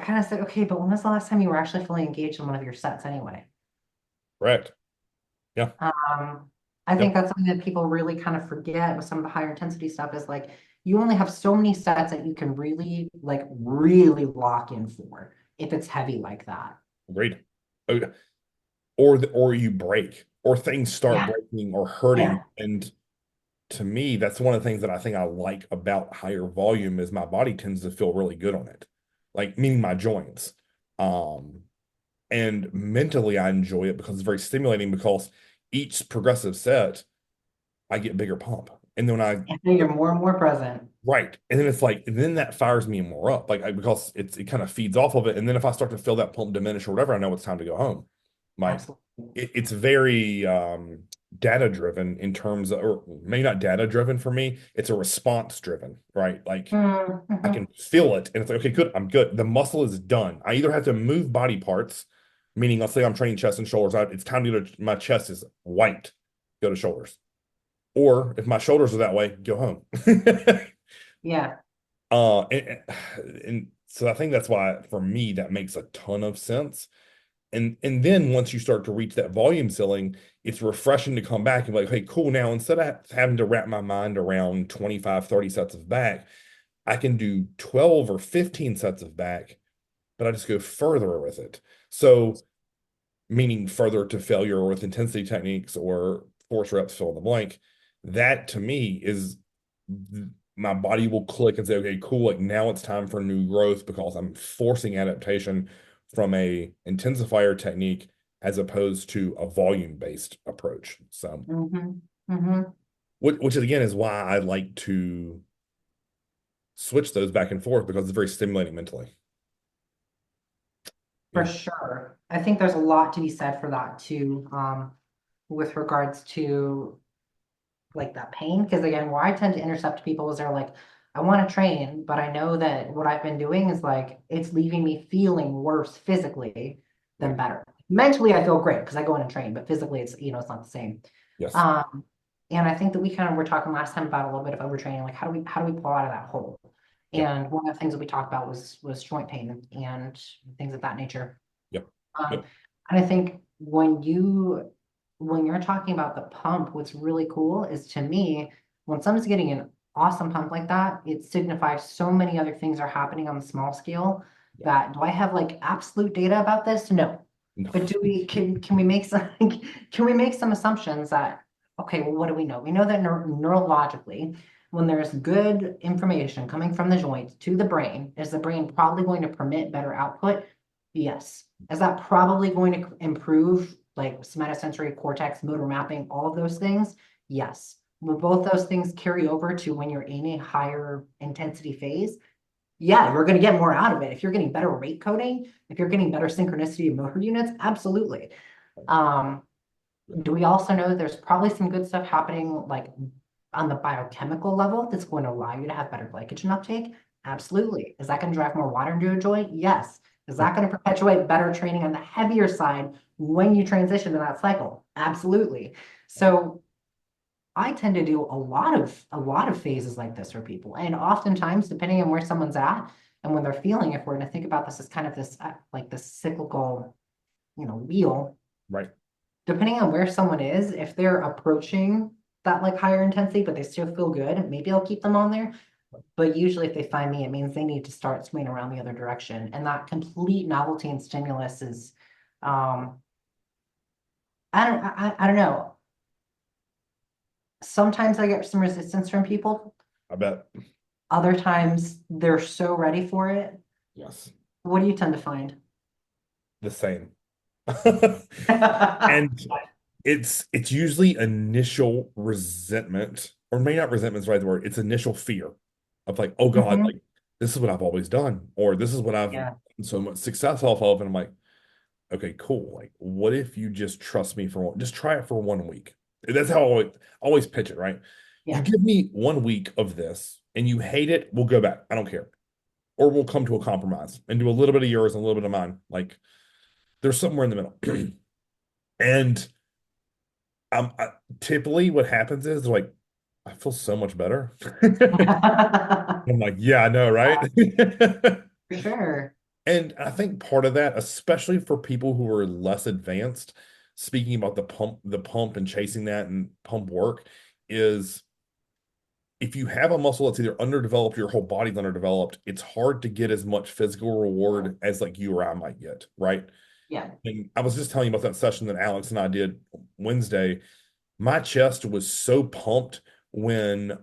kind of said, okay, but when was the last time you were actually fully engaged in one of your sets anyway? Correct. Yeah. Um, I think Yep. that's something that people really kind of forget with some of the higher intensity stuff is like, you only have so many sets that you can really like really lock in for if it's heavy like that. Agreed. Uh, or you break, or things start Yeah, breaking or hurting. yeah, And to me, that's one of the things that I think I like about higher volume is my body tends to feel really good on it. Like meaning my joints. Um, and mentally I enjoy it because it's very stimulating because each progressive set I get bigger pump. And then when I and then you're more and more present. right. And then it's like, and then that fires me more up, because it kind of feeds off of it. And then if I start to feel that pump diminish or whatever, I know it's time to go home. Like Absolutely. it's very data driven in terms of, or maybe not data driven for me. It's a response driven, right? Like I Mm-hmm. can feel it, and it's like, okay, good, I'm good. The muscle is done. I either have to move body parts, meaning let's say I'm training chest and shoulders. It's time to go to my chest is wiped, go to shoulders. Or if my shoulders are that way, go home. Yeah, And, and so I think that's why for me that makes a ton of sense. And then once you start to reach that volume ceiling, it's refreshing to come back and be like, hey, cool. Now instead of having to wrap my mind around 25, 30 sets of back, I can do 12 or 15 sets of back, but I just go further with it. So meaning further to failure with intensity techniques or force reps, fill in the blank. That to me is my body will click and say, okay, cool. Like now it's time for new growth because I'm forcing adaptation from a intensifier technique as opposed to a volume based approach. So, mm-hmm. Mm-hmm. which again is why I like to switch those back and forth because it's very stimulating mentally. For Yeah. sure. I think there's a lot to be said for that too, with regards to like that pain. Because again, where I tend to intercept people is they're like, I want to train, but I know that what I've been doing is like it's leaving me feeling worse physically than Yeah. better. Mentally, I feel great because I go in and train, but physically, it's not the same. Yes. Um, and I think that we kind of were talking last time about a little bit of overtraining, like how do we pull out of that hole? Yep. And one of the things that we talked about was joint pain and things of that nature. Yep. Um, Yep. and I think when you're talking about the pump, what's really cool is to me, when someone's getting an awesome pump like that, it signifies so many other things are happening on the small scale Yep. that do I have like absolute data about this? No. No. But can we make some can we make some assumptions that okay, well, what do we know? We know that neurologically, when there's good information coming from the joint to the brain, is the brain probably going to permit better output? Yes. Is that probably going to improve like somatosensory cortex, motor mapping, all of those things? Yes. Will both those things carry over to when you're in a higher intensity phase? Yeah, you're going to get more out of it. If you're getting better rate coding, if you're getting better synchronicity of motor units, absolutely. Um, do we also know there's probably some good stuff happening like on the biochemical level that's going to allow you to have better glycogen uptake? Absolutely. Is that going to drive more water into a joint? Yes. Is that going to perpetuate better training on the heavier side when you transition to that cycle? Absolutely. So I tend to do a lot of phases like this for people. And oftentimes, depending on where someone's at and when they're feeling, if we're going to think about this as kind of this like this cyclical, wheel, Right. depending on where someone is, if they're approaching that like higher intensity, but they still feel good, maybe I'll keep them on there. But usually if they find me, it means they need to start swinging around the other direction. And that complete novelty and stimulus is um I don't know. Sometimes I get some resistance from people. I bet. Other times they're so ready for it. Yes. What do you tend to find? The same. And it's usually initial resentment, or maybe not resentment is the right word. It's initial fear of like, oh God, Mhm. like this is what I've always done, or this is what I've Yeah. so much success off of. And I'm like, okay, cool. Like, what if you just trust me for just try it for 1 week? That's how I always pitch it, right? You Yeah. give me 1 week of this and you hate it, we'll go back. I don't care. Or we'll come to a compromise and do a little bit of yours and a little bit of mine. Like there's somewhere in the middle. And I, typically what happens is they're like, I feel so much better. I'm like, yeah, I know, right? For sure. And I think part of that, especially for people who are less advanced, speaking about the pump and chasing that and pump work, is if you have a muscle that's either underdeveloped or your whole body's underdeveloped, it's hard to get as much physical reward as like you or I might get, right? Yeah. And I was just telling you about that session that Alex and I did Wednesday. My chest was so pumped when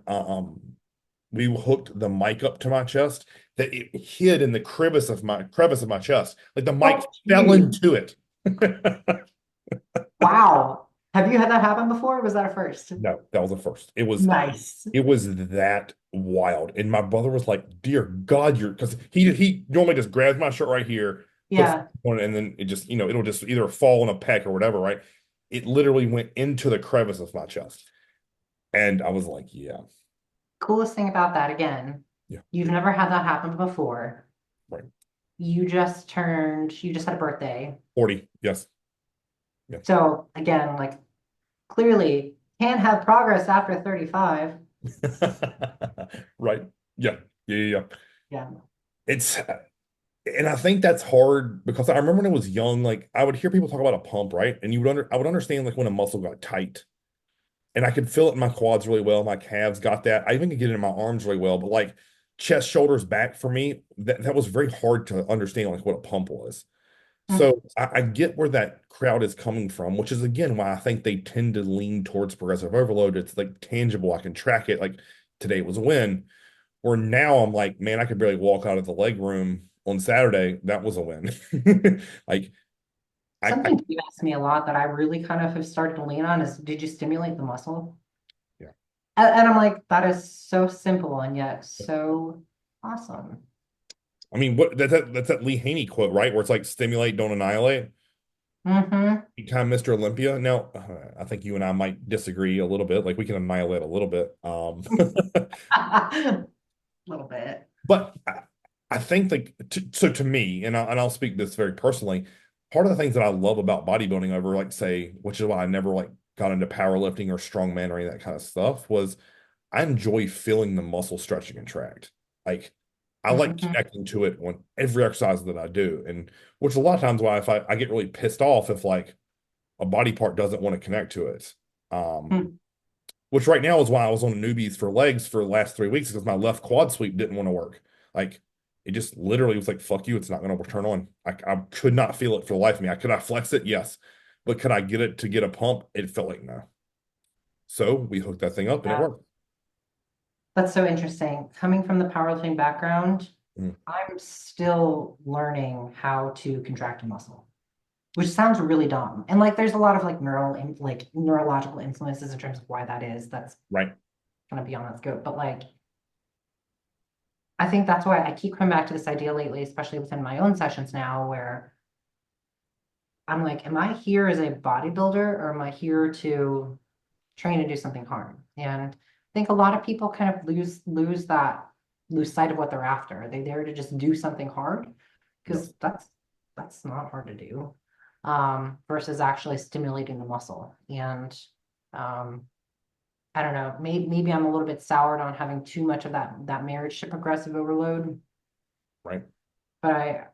we hooked the mic up to my chest that it hid in the crevice of my chest. Like the mic Oh, fell geez. into it. Wow. Have you had that happen before? Or was that a first? No, that was the first. It was Nice. it was that wild. And my brother was like, "Dear God, you're," because he normally just grabs my shirt right here, puts it Yeah. on, and then it just, it'll just either fall in a peck or whatever, right? It literally went into the crevice of my chest. And I was like, yeah, Coolest thing about that, again, yeah, you've never had that happen before. right. You just had a birthday. 40, yes. Yeah. So again, like clearly can have progress after 35. Right. Yeah. Yeah. Yeah. Yeah. Yeah. It's and I think that's hard because I remember when I was young, like I would hear people talk about a pump, right? And I would understand like when a muscle got tight. And I could feel it in my quads really well. My calves got that. I even could get it in my arms really well. But like chest, shoulders, back for me, that was very hard to understand like what a pump was. Mm. So I get where that crowd is coming from, which is again why I think they tend to lean towards progressive overload. It's like tangible. I can track it. Like today was a win. Where now I'm like, man, I could barely walk out of the leg room on Saturday. That was a win. Like I Something you asked me a lot that I really kind of have started to lean on is, did you stimulate the muscle? yeah. And I'm like, that is so simple and yet so awesome. I mean, what that's that Lee Haney quote, right? Where it's like stimulate, don't annihilate. Mm-hmm. Time Mr. Olympia. Now, I think you and I might disagree a little bit. Like we can annihilate a little bit. A little bit. But I think like so to me, and I'll speak this very personally. Part of the things that I love about bodybuilding over like say, which is why I never like got into powerlifting or strongman or any of that kind of stuff, was I enjoy feeling the muscle stretch and contract. Like I like Mm-hmm. connecting to it on every exercise that I do, and which a lot of times why if I get really pissed off if like a body part doesn't want to connect to it. Um, Hmm. which right now is why I was on newbies for legs for the last 3 weeks because my left quad sweep didn't want to work. Like it just literally was like, fuck you, it's not going to turn on. I could not feel it for the life of me. I could not flex it, yes. But could I get it to get a pump? It felt like no. So we hooked that thing up and it Yeah. worked. That's so interesting. Coming from the powerlifting background, Mm, I'm still learning how to contract a muscle, which sounds really dumb. And like, there's a lot of like neurological influences in terms of why that is. That's right. gonna be on that scope. But like, I think that's why I keep coming back to this idea lately, especially within my own sessions now, where I'm like, am I here as a bodybuilder or am I here to train and do something hard? And I think a lot of people kind of lose sight of what they're after. Are they there to just do something hard? Yes. Because that's not hard to do. Versus actually stimulating the muscle. And um, I don't know, maybe I'm a little bit soured on having too much of that marriage to progressive overload. Right. But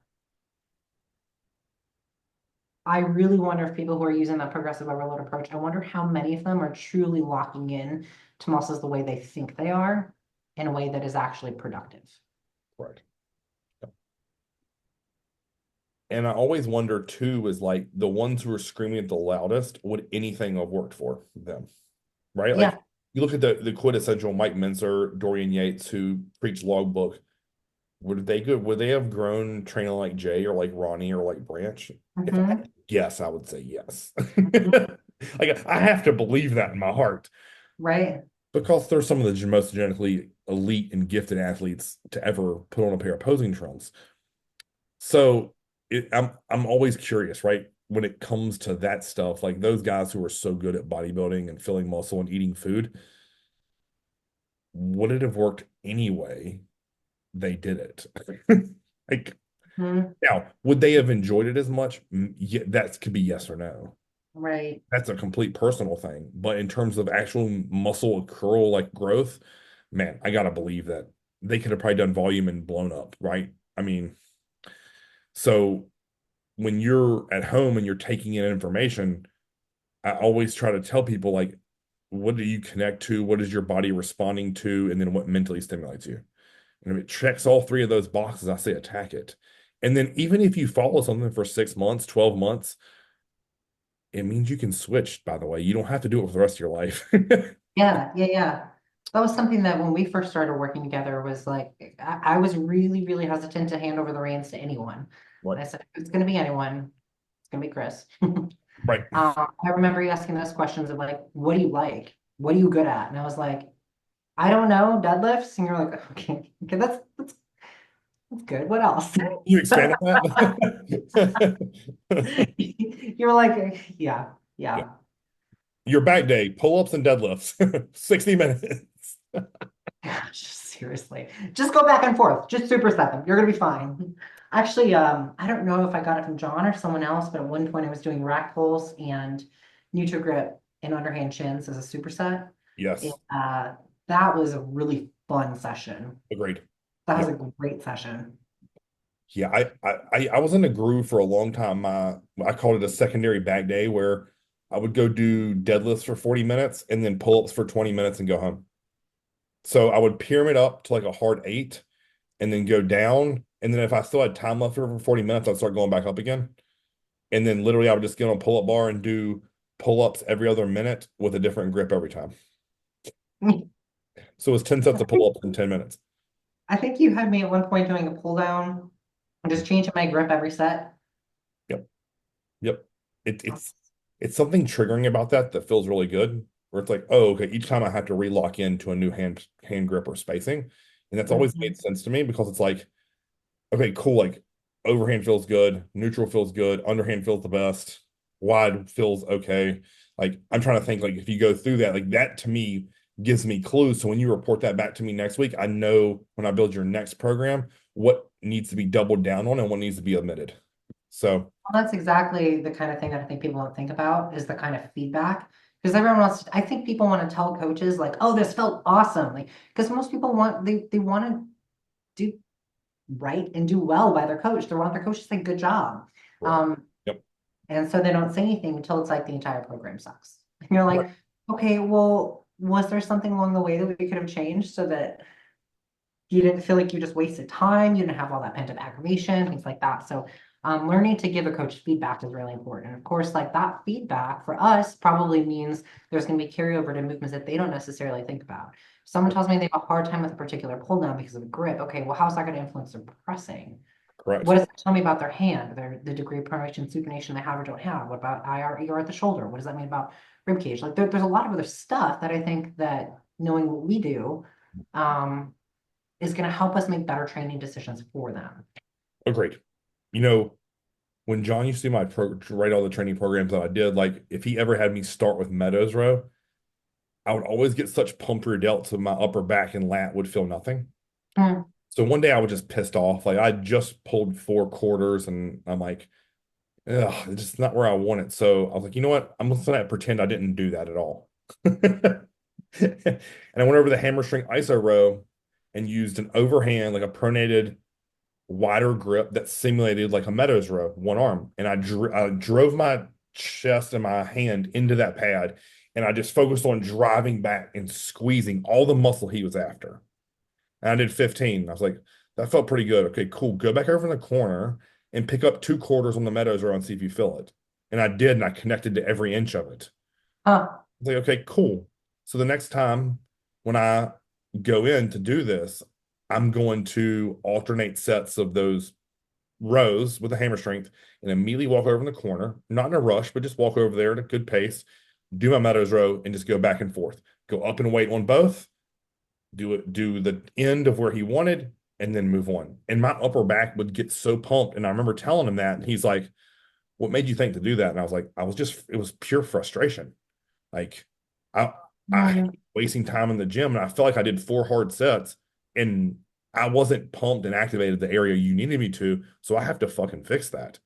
I really wonder if people who are using that progressive overload approach, I wonder how many of them are truly locking in to muscles the way they think they are in a way that is actually productive. Right. And I always wonder too, is like the ones who are screaming at the loudest, would anything have worked for them? Right? Like Yeah. you look at the quintessential Mike Minzer, Dorian Yates, who preach logbook. Would they have grown training like Jay or like Ronnie or like Branch? If I had Hmm. to guess, I would say yes. Hmm. Like I have to believe that in my heart Right. because they're some of the most genetically elite and gifted athletes to ever put on a pair of posing trunks. So I'm always curious, right? When it comes to that stuff, like those guys who are so good at bodybuilding and filling muscle and eating food, would it have worked anyway? They did it. Like Hmm. now, would they have enjoyed it as much? Yeah, that could be yes or no. Right. That's a complete personal thing. But in terms of actual muscle curl like growth, man, I gotta believe that they could have probably done volume and blown up, right? I mean, so when you're at home and you're taking in information, I always try to tell people like what do you connect to? What is your body responding to? And then what mentally stimulates you? And if it checks all three of those boxes, I say attack it. And then even if you follow something for 6 months, 12 months, it means you can switch, by the way. You don't have to do it for the rest of your life. Yeah, yeah, yeah. That was something that when we first started working together was like, I was really, really hesitant to hand over the reins to anyone. Right. I said, if it's going to be anyone, it's going to be Chris. Right. I remember you asking those questions of like, what do you like? What are you good at? And I was like, I don't know, deadlifts. And you're like, okay, okay, that's good. What else? You expand on that? You were like, yeah, Yeah. yeah. Your back day, pull-ups and deadlifts, 60 minutes. Gosh, seriously. Just go back and forth. Just superset them. You're gonna be fine. Actually, I don't know if I got it from John or someone else, but at one point I was doing rack pulls and grip and underhand chins as a superset. And, Yes, that was a really fun session. agreed. That was Yep. a great session. Yeah, I was in a groove for a long time. I called it a secondary back day where I would go do deadlifts for 40 minutes and then pull-ups for 20 minutes and go home. So I would pyramid up to like a hard 8 and then go down. And then if I still had time left for 40 minutes, I'd start going back up again. And then literally I would just get on a pull-up bar and do pull-ups every other minute with a different grip every time. So it was 10 sets of pull-ups in 10 minutes. I think you had me at one point doing a pull down and just changing my grip every set. Yep. Yep. It's something triggering about that feels really good. Where it's like, oh, okay, each time I have to relock into a new hand grip or spacing. And that's always Mhm. made sense to me because it's like, okay, cool, like overhand feels good, neutral feels good, underhand feels the best, wide feels okay. Like I'm trying to think like if you go through that, like that to me gives me clues. So when you report that back to me next week, I know when I build your next program what needs to be doubled down on and what needs to be omitted. So Well, that's exactly the kind of thing that I think people don't think about is the kind of feedback. Because everyone wants to, I think people want to tell coaches like, oh, this felt awesome. Like, because most people want, they want to do right and do well by their coach. They want their coach to say, good job. correct. Um, Yep. and so they don't say anything until it's like the entire program sucks. And you're Right. like, okay, well, was there something along the way that we could have changed so that you didn't feel like you just wasted time, you didn't have all that pent up aggravation, things like that. So learning to give a coach feedback is really important. And of course, like that feedback for us probably means there's going to be carryover to movements that they don't necessarily think about. If someone tells me they have a hard time with a particular pull down because of a grip. Okay, well, how's that going to influence their pressing? What Correct. does that tell me about their hand, the degree of pronation, supination they have or don't have? What about IR, at the shoulder? What does that mean about rib cage? Like there's a lot of other stuff that I think that knowing what we do, um, is going to help us make better training decisions for them. Agreed. You know, when John used to do my to write all the training programs that I did, like if he ever had me start with Meadows Row, I would always get such pumped rear delts so my upper back and lat would feel nothing. Mm, So one day I was just pissed off. Like I just pulled 4 quarters and I'm like, ugh, it's just not where I want it. So I was like, you know what? I'm just gonna pretend I didn't do that at all. And I went over the hamstring iso row and used an overhand, like a pronated wider grip that simulated like a Meadows row, one arm. And I drove my chest and my hand into that pad, and I just focused on driving back and squeezing all the muscle he was after. And I did 15. I was like, that felt pretty good. Okay, cool. Go back over in the corner and pick up 2 quarters on the Meadows row and see if you feel it. And I did, and I connected to every inch of it. huh. I was like, okay, cool. So the next time when I go in to do this, I'm going to alternate sets of those rows with a hammer strength and immediately walk over in the corner, not in a rush, but just walk over there at a good pace, do my Meadows row, and just go back and forth. Go up and weight on both, do the end of where he wanted, and then move on. And my upper back would get so pumped. And I remember telling him that, and he's like, what made you think to do that? And I was like, it was pure frustration. Like I I Mm, hate wasting time in the gym, and I felt like I did 4 hard sets, and I wasn't pumped and activated the area you needed me to, so I have to fucking fix that.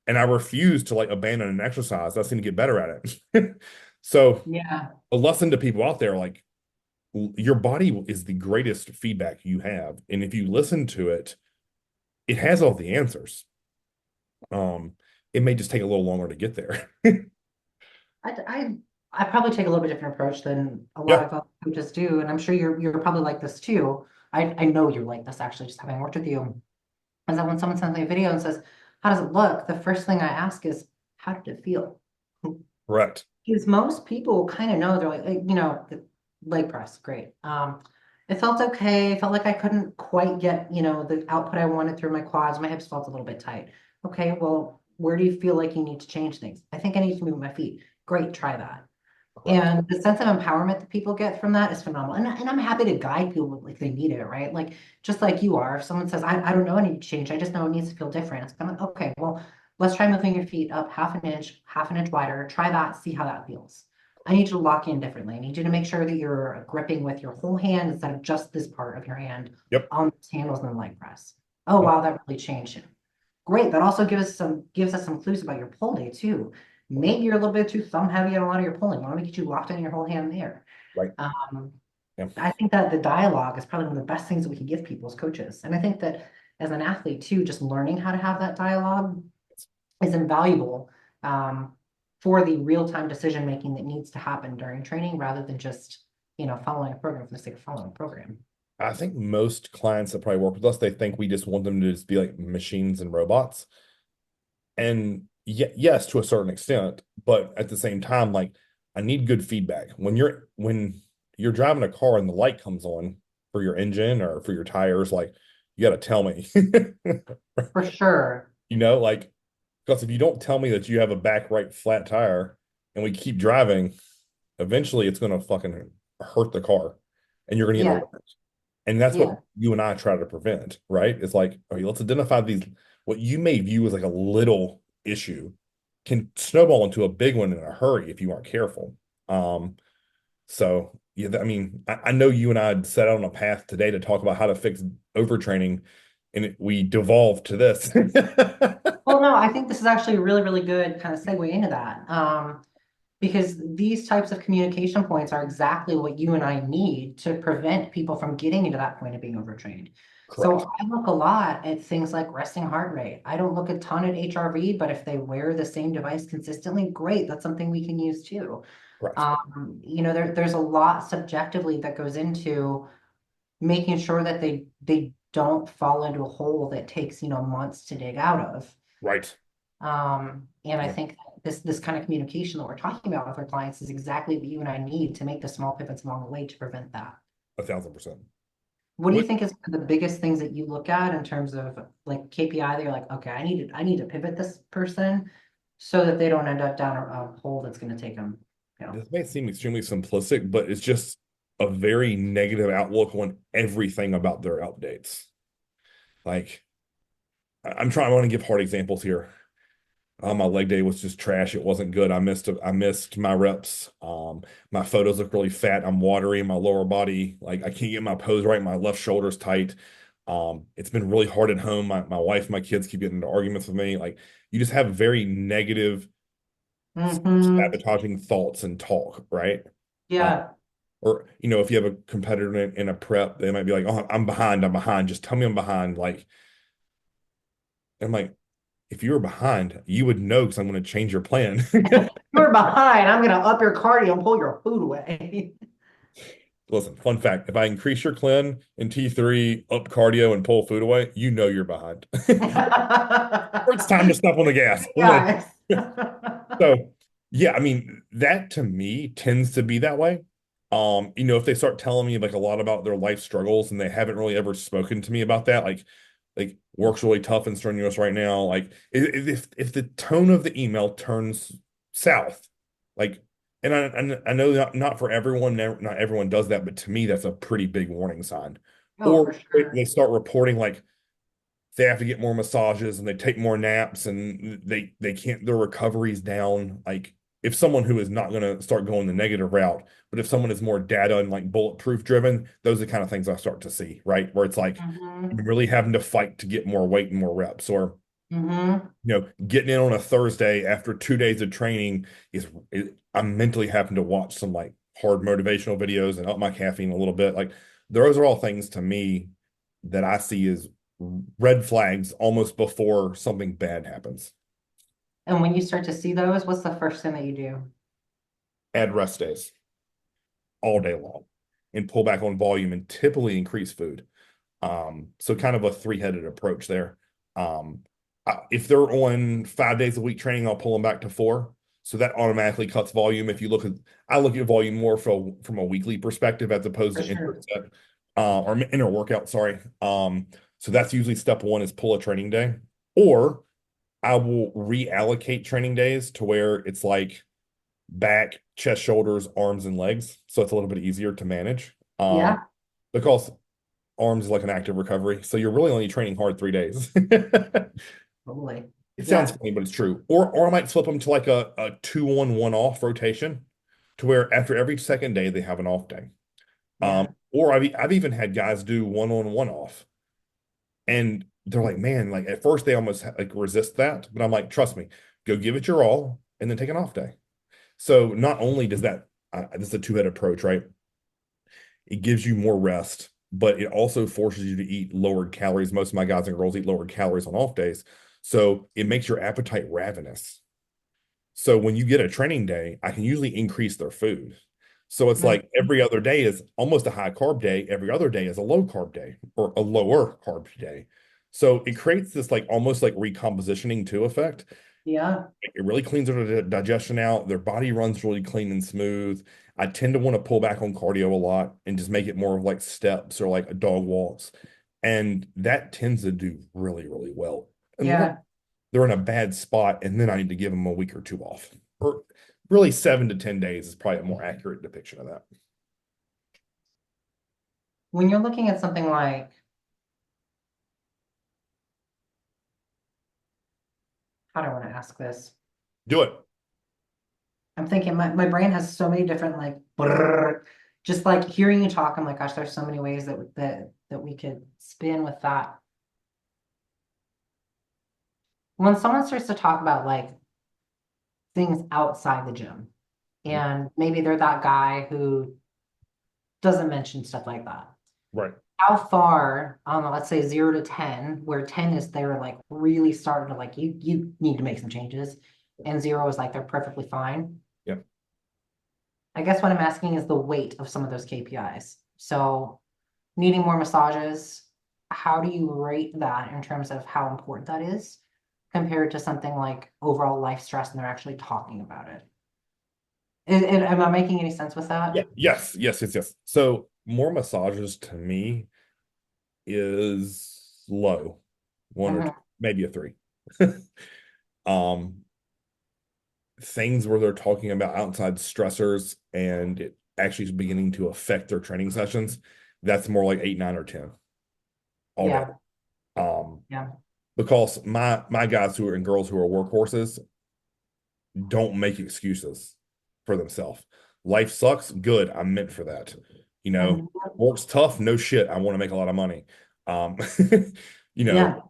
And I refuse to like abandon an exercise. I seem to get better at it. So yeah. a lesson to people out there, like your body is the greatest feedback you have, and if you listen to it, it has all the answers. Um, it may just take a little longer to get there. I, I, I probably take a little bit different approach than a lot Yeah, of other coaches do, and I'm sure you're probably like this too. I know you're like this actually, just having worked with you. Is that when someone sends me a video and says, "How does it look?" The first thing I ask is, "How did it feel?" correct. Because most people kind of know they're like, the leg press, great. It felt okay. It felt like I couldn't quite get, the output I wanted through my quads. My hips felt a little bit tight. Okay, well, where do you feel like you need to change things? I think I need to move my feet. Great, try that. Correct. And the sense of empowerment that people get from that is phenomenal. And I'm happy to guide people if they need it, right? Like, just like you are. If someone says, I don't know, I need to change, I just know it needs to feel different. It's kind of like, okay, well, let's try moving your feet up half an inch wider. Try that, see how that feels. I need you to lock in differently. I need you to make sure that you're gripping with your whole hand instead of just this part of your hand Yep. on the handles and the leg press. Oh, wow, that really changed it. Great. That also gives us some clues about your pull day too. Maybe you're a little bit too thumb heavy on a lot of your pulling. Why don't we get you locked in your whole hand there? Right. Um, Yeah. I think that the dialogue is probably one of the best things that we can give people as coaches. And I think that as an athlete too, just learning how to have that dialogue is invaluable for the real-time decision making that needs to happen during training rather than just, following a program for the sake of following a program. I think most clients that probably work with us, they think we just want them to just be like machines and robots. And yes, to a certain extent, but at the same time, like I need good feedback. When you're driving a car and the light comes on for your engine or for your tires, like you got to tell me. For sure. Like because if you don't tell me that you have a back right flat tire and we keep driving, eventually it's gonna fucking hurt the car and you're gonna get in a Yeah. wreck. And that's what Yeah. you and I try to prevent, right? It's like, okay, let's identify these, what you may view as like a little issue can snowball into a big one in a hurry if you aren't careful. Um, so yeah, I mean, I know you and I set out on a path today to talk about how to fix overtraining, and we devolved to this. Well, no, I think this is actually a really, really good kind of segue into that. Because these types of communication points are exactly what you and I need to prevent people from getting into that point of being overtrained. So Correct. I look a lot at things like resting heart rate. I don't look a ton at HRV, but if they wear the same device consistently, great. That's something we can use too. Correct. There's a lot subjectively that goes into making sure that they don't fall into a hole that takes, months to dig out of. Right. And I Yeah, think this kind of communication that we're talking about with our clients is exactly what you and I need to make the small pivots along the way to prevent that. 1,000%. What do you What think is the biggest things that you look at in terms of like KPI that you're like, okay, I need to pivot this person so that they don't end up down a hole that's going to take them, this may seem extremely simplistic, but it's just a very negative outlook on everything about their updates. Like, I want to give hard examples here. My leg day was just trash. It wasn't good. I missed my reps. My photos look really fat. I'm watery in my lower body. Like I can't get my pose right. My left shoulder's tight. It's been really hard at home. My wife, my kids keep getting into arguments with me. Like you just have very negative, Mm-hmm. sabotaging thoughts and talk, right? Uh, Yeah. or if you have a competitor in a prep, they might be like, "Oh, I'm behind. I'm behind. Just tell me I'm behind." Like I'm like, if you were behind, you would know because I'm going to change your plan. You're behind. I'm gonna up your cardio and pull your food away. Listen, fun fact, if I increase your clean in T3, up cardio and pull food away, you know you're behind. Or it's time to step on the gas. Yes. So, yeah, I mean, that to me tends to be that way. If they start telling me like a lot about their life struggles and they haven't really ever spoken to me about that, like work's really tough and strenuous right now, like if the tone of the email turns south, like, and I know not for everyone, not everyone does that, but to me that's a pretty big warning sign. Oh, Or for they sure. start reporting like they have to get more massages and they take more naps and they can't, their recovery's down. Like if someone who is not going to start going the negative route, but if someone is more data and like bulletproof driven, those are the kind of things I start to see, right? Where it's like Mm-hmm. I'm really having to fight to get more weight and more reps, or Mm-hmm. getting in on a Thursday after 2 days of training I'm mentally having to watch some like hard motivational videos and up my caffeine a little bit. Like those are all things to me that I see as red flags almost before something bad happens. And when you start to see those, what's the first thing that you do? add rest days all day long, and pull back on volume and typically increase food. So kind of a three-headed approach there. Um, if they're on 5 days a week training, I'll pull them back to four. So that automatically cuts volume. If you look at, I look at volume more from a weekly perspective as opposed For to sure. inter or inner workout. Sorry. So that's usually step one is pull a training day, or I will reallocate training days to where it's like back, chest, shoulders, arms, and legs. So it's a little bit easier to manage. Yeah, Because arms is like an active recovery. So you're really only training hard 3 days. totally. It sounds Yeah, funny, but it's true. Or I might flip them to like a 2 on 1 off rotation to where after every second day they have an off day. yeah, Or I've even had guys do 1 on 1 off. And they're like, man, like at first they almost like resist that, but I'm like, trust me, go give it your all and then take an off day. So not only does that, this is a two-headed approach, right? It gives you more rest, but it also forces you to eat lowered calories. Most of my guys and girls eat lowered calories on off days. So it makes your appetite ravenous. So when you get a training day, I can usually increase their food. So it's mm, like every other day is almost a high carb day. Every other day is a low carb day or a lower carb day. So it creates this like almost like recompositioning too effect. yeah, It really cleans their digestion out. Their body runs really clean and smooth. I tend to want to pull back on cardio a lot and just make it more of like steps or like dog walks. And that tends to do really, really well. Unless yeah. they're in a bad spot, and then I need to give them a week or two off. Or really 7 to 10 days is probably a more accurate depiction of that. When you're looking at something like, how do I want to ask this? Do it. I'm thinking my brain has so many different like brrr, just like hearing you talk, I'm like, gosh, there's so many ways that we could spin with that. When someone starts to talk about like things outside the gym, and maybe they're that guy who doesn't mention stuff like that. Right. How far, let's say 0 to 10, where 10 is they're like really starting to like you need to make some changes, and 0 is like they're perfectly fine. Yep. I guess what I'm asking is the weight of some of those KPIs. So needing more massages, how do you rate that in terms of how important that is compared to something like overall life stress and they're actually talking about it? Am I making any sense with Yeah. that? Yes. Yes. Yes. Yes. So more massages to me is low, one or two, Mhm. maybe a three. Um, things where they're talking about outside stressors and it actually is beginning to affect their training sessions, that's more like eight, nine, or 10 already. Yeah, Um, yeah, because my guys who are and girls who are workhorses don't make excuses for themselves. Life sucks, good. I'm meant for that. You know, mhm, work's tough, no shit. I want to make a lot of money. Um, you know, yeah,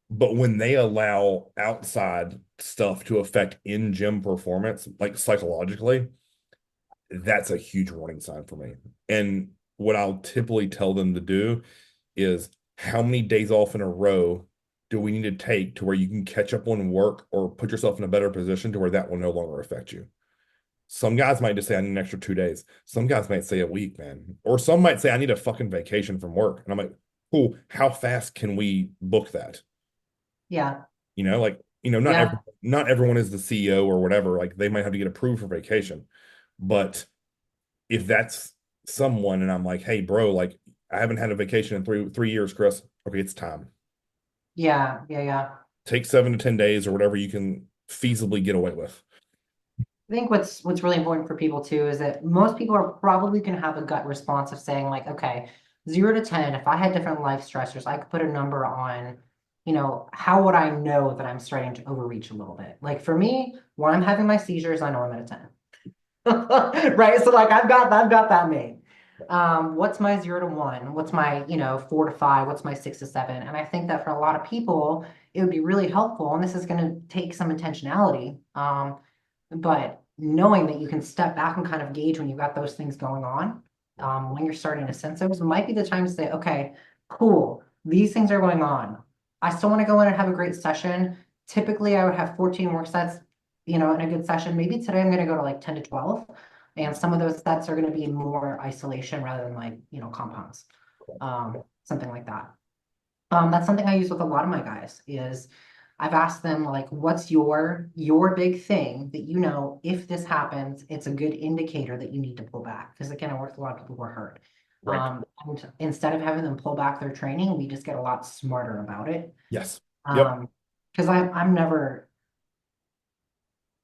but when they allow outside stuff to affect in-gym performance, like psychologically, that's a huge warning sign for me. And what I'll typically tell them to do is how many days off in a row do we need to take to where you can catch up on work or put yourself in a better position to where that will no longer affect you? Some guys might just say, I need an extra 2 days. Some guys might say a week, man. Or some might say, I need a fucking vacation from work. And I'm like, cool, how fast can we book that? yeah, Like, yeah, not everyone is the CEO or whatever. Like they might have to get approved for vacation. But if that's someone and I'm like, hey, bro, like I haven't had a vacation in three years, Chris. Okay, it's time. yeah, yeah, yeah. Take 7 to 10 days or whatever you can feasibly get away with. I think what's really important for people too is that most people are probably going to have a gut response of saying like, okay, 0 to 10, if I had different life stressors, I could put a number on, how would I know that I'm starting to overreach a little bit? Like for me, when I'm having my seizures, I know I'm at a 10. Right. So like I've got that made. What's my 0 to 1? What's my, 4 to 5? What's my 6 to 7? And I think that for a lot of people, it would be really helpful. And this is going to take some intentionality. But knowing that you can step back and kind of gauge when you've got those things going on, when you're starting to sense those, might be the time to say, okay, cool, these things are going on. I still want to go in and have a great session. Typically, I would have 14 work sets, in a good session. Maybe today I'm going to go to like 10 to 12. And some of those sets are going to be more isolation rather than like, compounds, something like that. That's something I use with a lot of my guys is I've asked them like, what's your big thing that if this happens, it's a good indicator that you need to pull back. Because again, I work with a lot of people who are hurt. Right. And instead of having them pull back their training, we just get a lot smarter about it. Yes. Yep. Because I'm never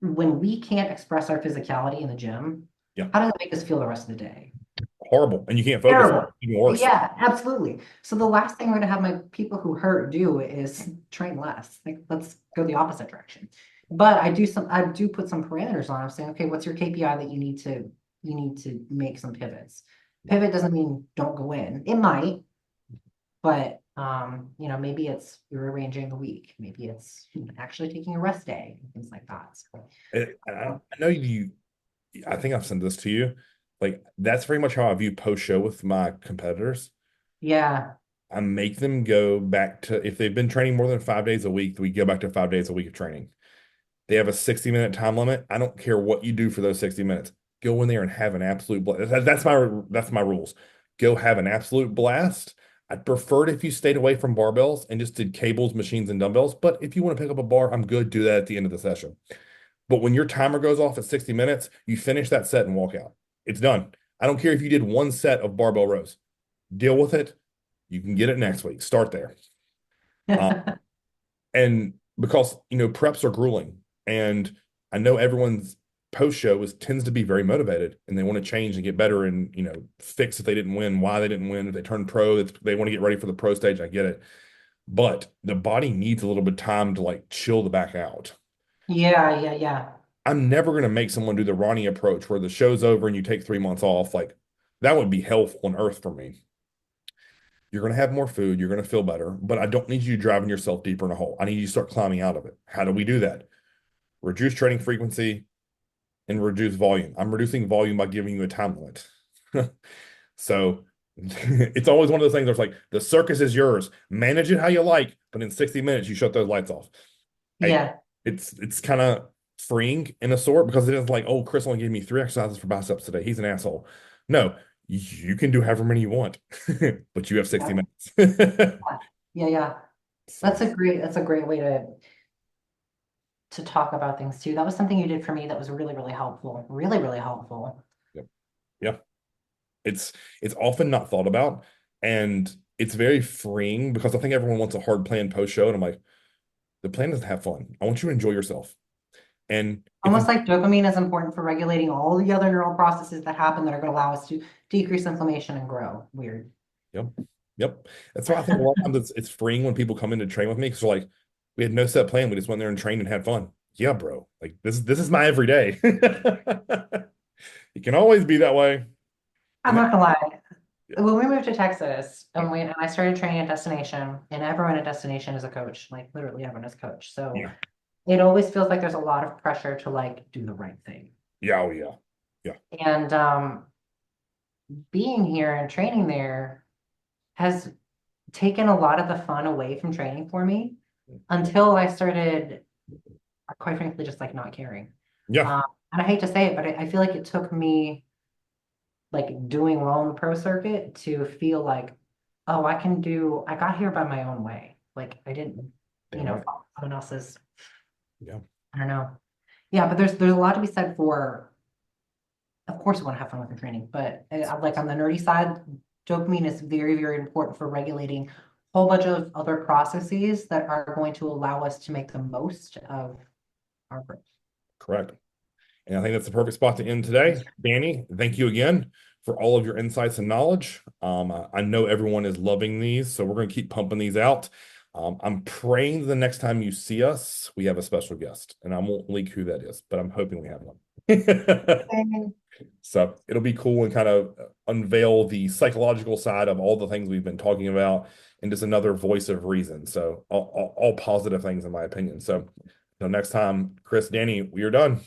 when we can't express our physicality in the gym, Yeah. how does it make us feel the rest of the day? Horrible. And you can't focus. Terrible. Even worse. Yeah, absolutely. So the last thing we're gonna have my people who hurt do is train less. Like let's go the opposite direction. But I do put some parameters on. I'm saying, okay, what's your KPI that you need to make some pivots. Pivot doesn't mean don't go in. It might, but maybe it's you're arranging the week. Maybe it's actually taking a rest day, things like that. So, I know you, I think I've sent this to you. Like, that's very much how I view post show with my competitors. yeah, I make them go back to, if they've been training more than 5 days a week, we go back to 5 days a week of training. They have a 60-minute time limit. I don't care what you do for those 60 minutes. Go in there and have an absolute blast. That's my rules. Go have an absolute blast. I'd prefer it if you stayed away from barbells and just did cables, machines, and dumbbells. But if you want to pick up a bar, I'm good. Do that at the end of the session. But when your timer goes off at 60 minutes, you finish that set and walk out. It's done. I don't care if you did one set of barbell rows. Deal with it. You can get it next week. Start there. Um, and because, preps are grueling. And I know everyone's post show tends to be very motivated and they want to change and get better and, fix if they didn't win, why they didn't win, if they turned pro, if they want to get ready for the pro stage. I get it. But the body needs a little bit of time to like chill the back out. yeah, yeah, yeah. I'm never going to make someone do the Ronnie approach where the show's over and you take 3 months off. Like that would be hell on earth for me. You're going to have more food. You're going to feel better, but I don't need you driving yourself deeper in a hole. I need you to start climbing out of it. How do we do that? Reduce training frequency and reduce volume. I'm reducing volume by giving you a time limit. So it's always one of those things where it's like the circus is yours. Manage it how you like, but in 60 minutes you shut those lights off. Hey, Yeah. it's kind of freeing in a sort because it is like, oh, Chris only gave me 3 exercises for biceps today. He's an asshole. No, you can do however many you want, but you have 60 Yeah, minutes. yeah, yeah. So, That's a great way to talk about things too. That was something you did for me that was really, really helpful. Really, really helpful. yeah, yeah. It's often not thought about, and it's very freeing because I think everyone wants a hard plan post show, and I'm like, the plan is to have fun. I want you to enjoy yourself. And if Almost like dopamine is important for regulating all the other neural processes that happen that are going to allow us to decrease inflammation and grow. Weird. Yep. Yep. That's why I think a lot of times it's freeing when people come in to train with me because they're like, we had no set plan. We just went there and trained and had fun. Yeah, bro. Like this is my everyday. It can always be that way. I'm And that, not gonna lie. yeah, When we moved to Texas yeah, and I started training at Destination, and everyone at Destination is a coach, like literally everyone is coach. So yeah, it always feels like there's a lot of pressure to like do the right thing. yeah, oh yeah. Yeah. And being here and training there has taken a lot of the fun away from training for me until I started, quite frankly, just like not caring. Yeah. Um, and I hate to say it, but I feel like it took me like doing well in the pro circuit to feel like, oh, I got here by my own way. Like I didn't, Damn right. follow someone else's, Yeah. I don't know. Yeah, but there's a lot to be said for, of course, you want to have fun with your training, but like on the nerdy side, dopamine is very, very important for regulating a whole bunch of other processes that are going to allow us to make the most of our growth. Correct. And I think that's the perfect spot to end today. Dani, thank you again for all of your insights and knowledge. I know everyone is loving these, so we're going to keep pumping these out. I'm praying the next time you see us, we have a special guest, and I won't leak who that is, but I'm hoping we have one. And So it'll be cool and kind of unveil the psychological side of all the things we've been talking about and just another voice of reason. So all positive things in my opinion. So until next time, Chris, Dani, we are done.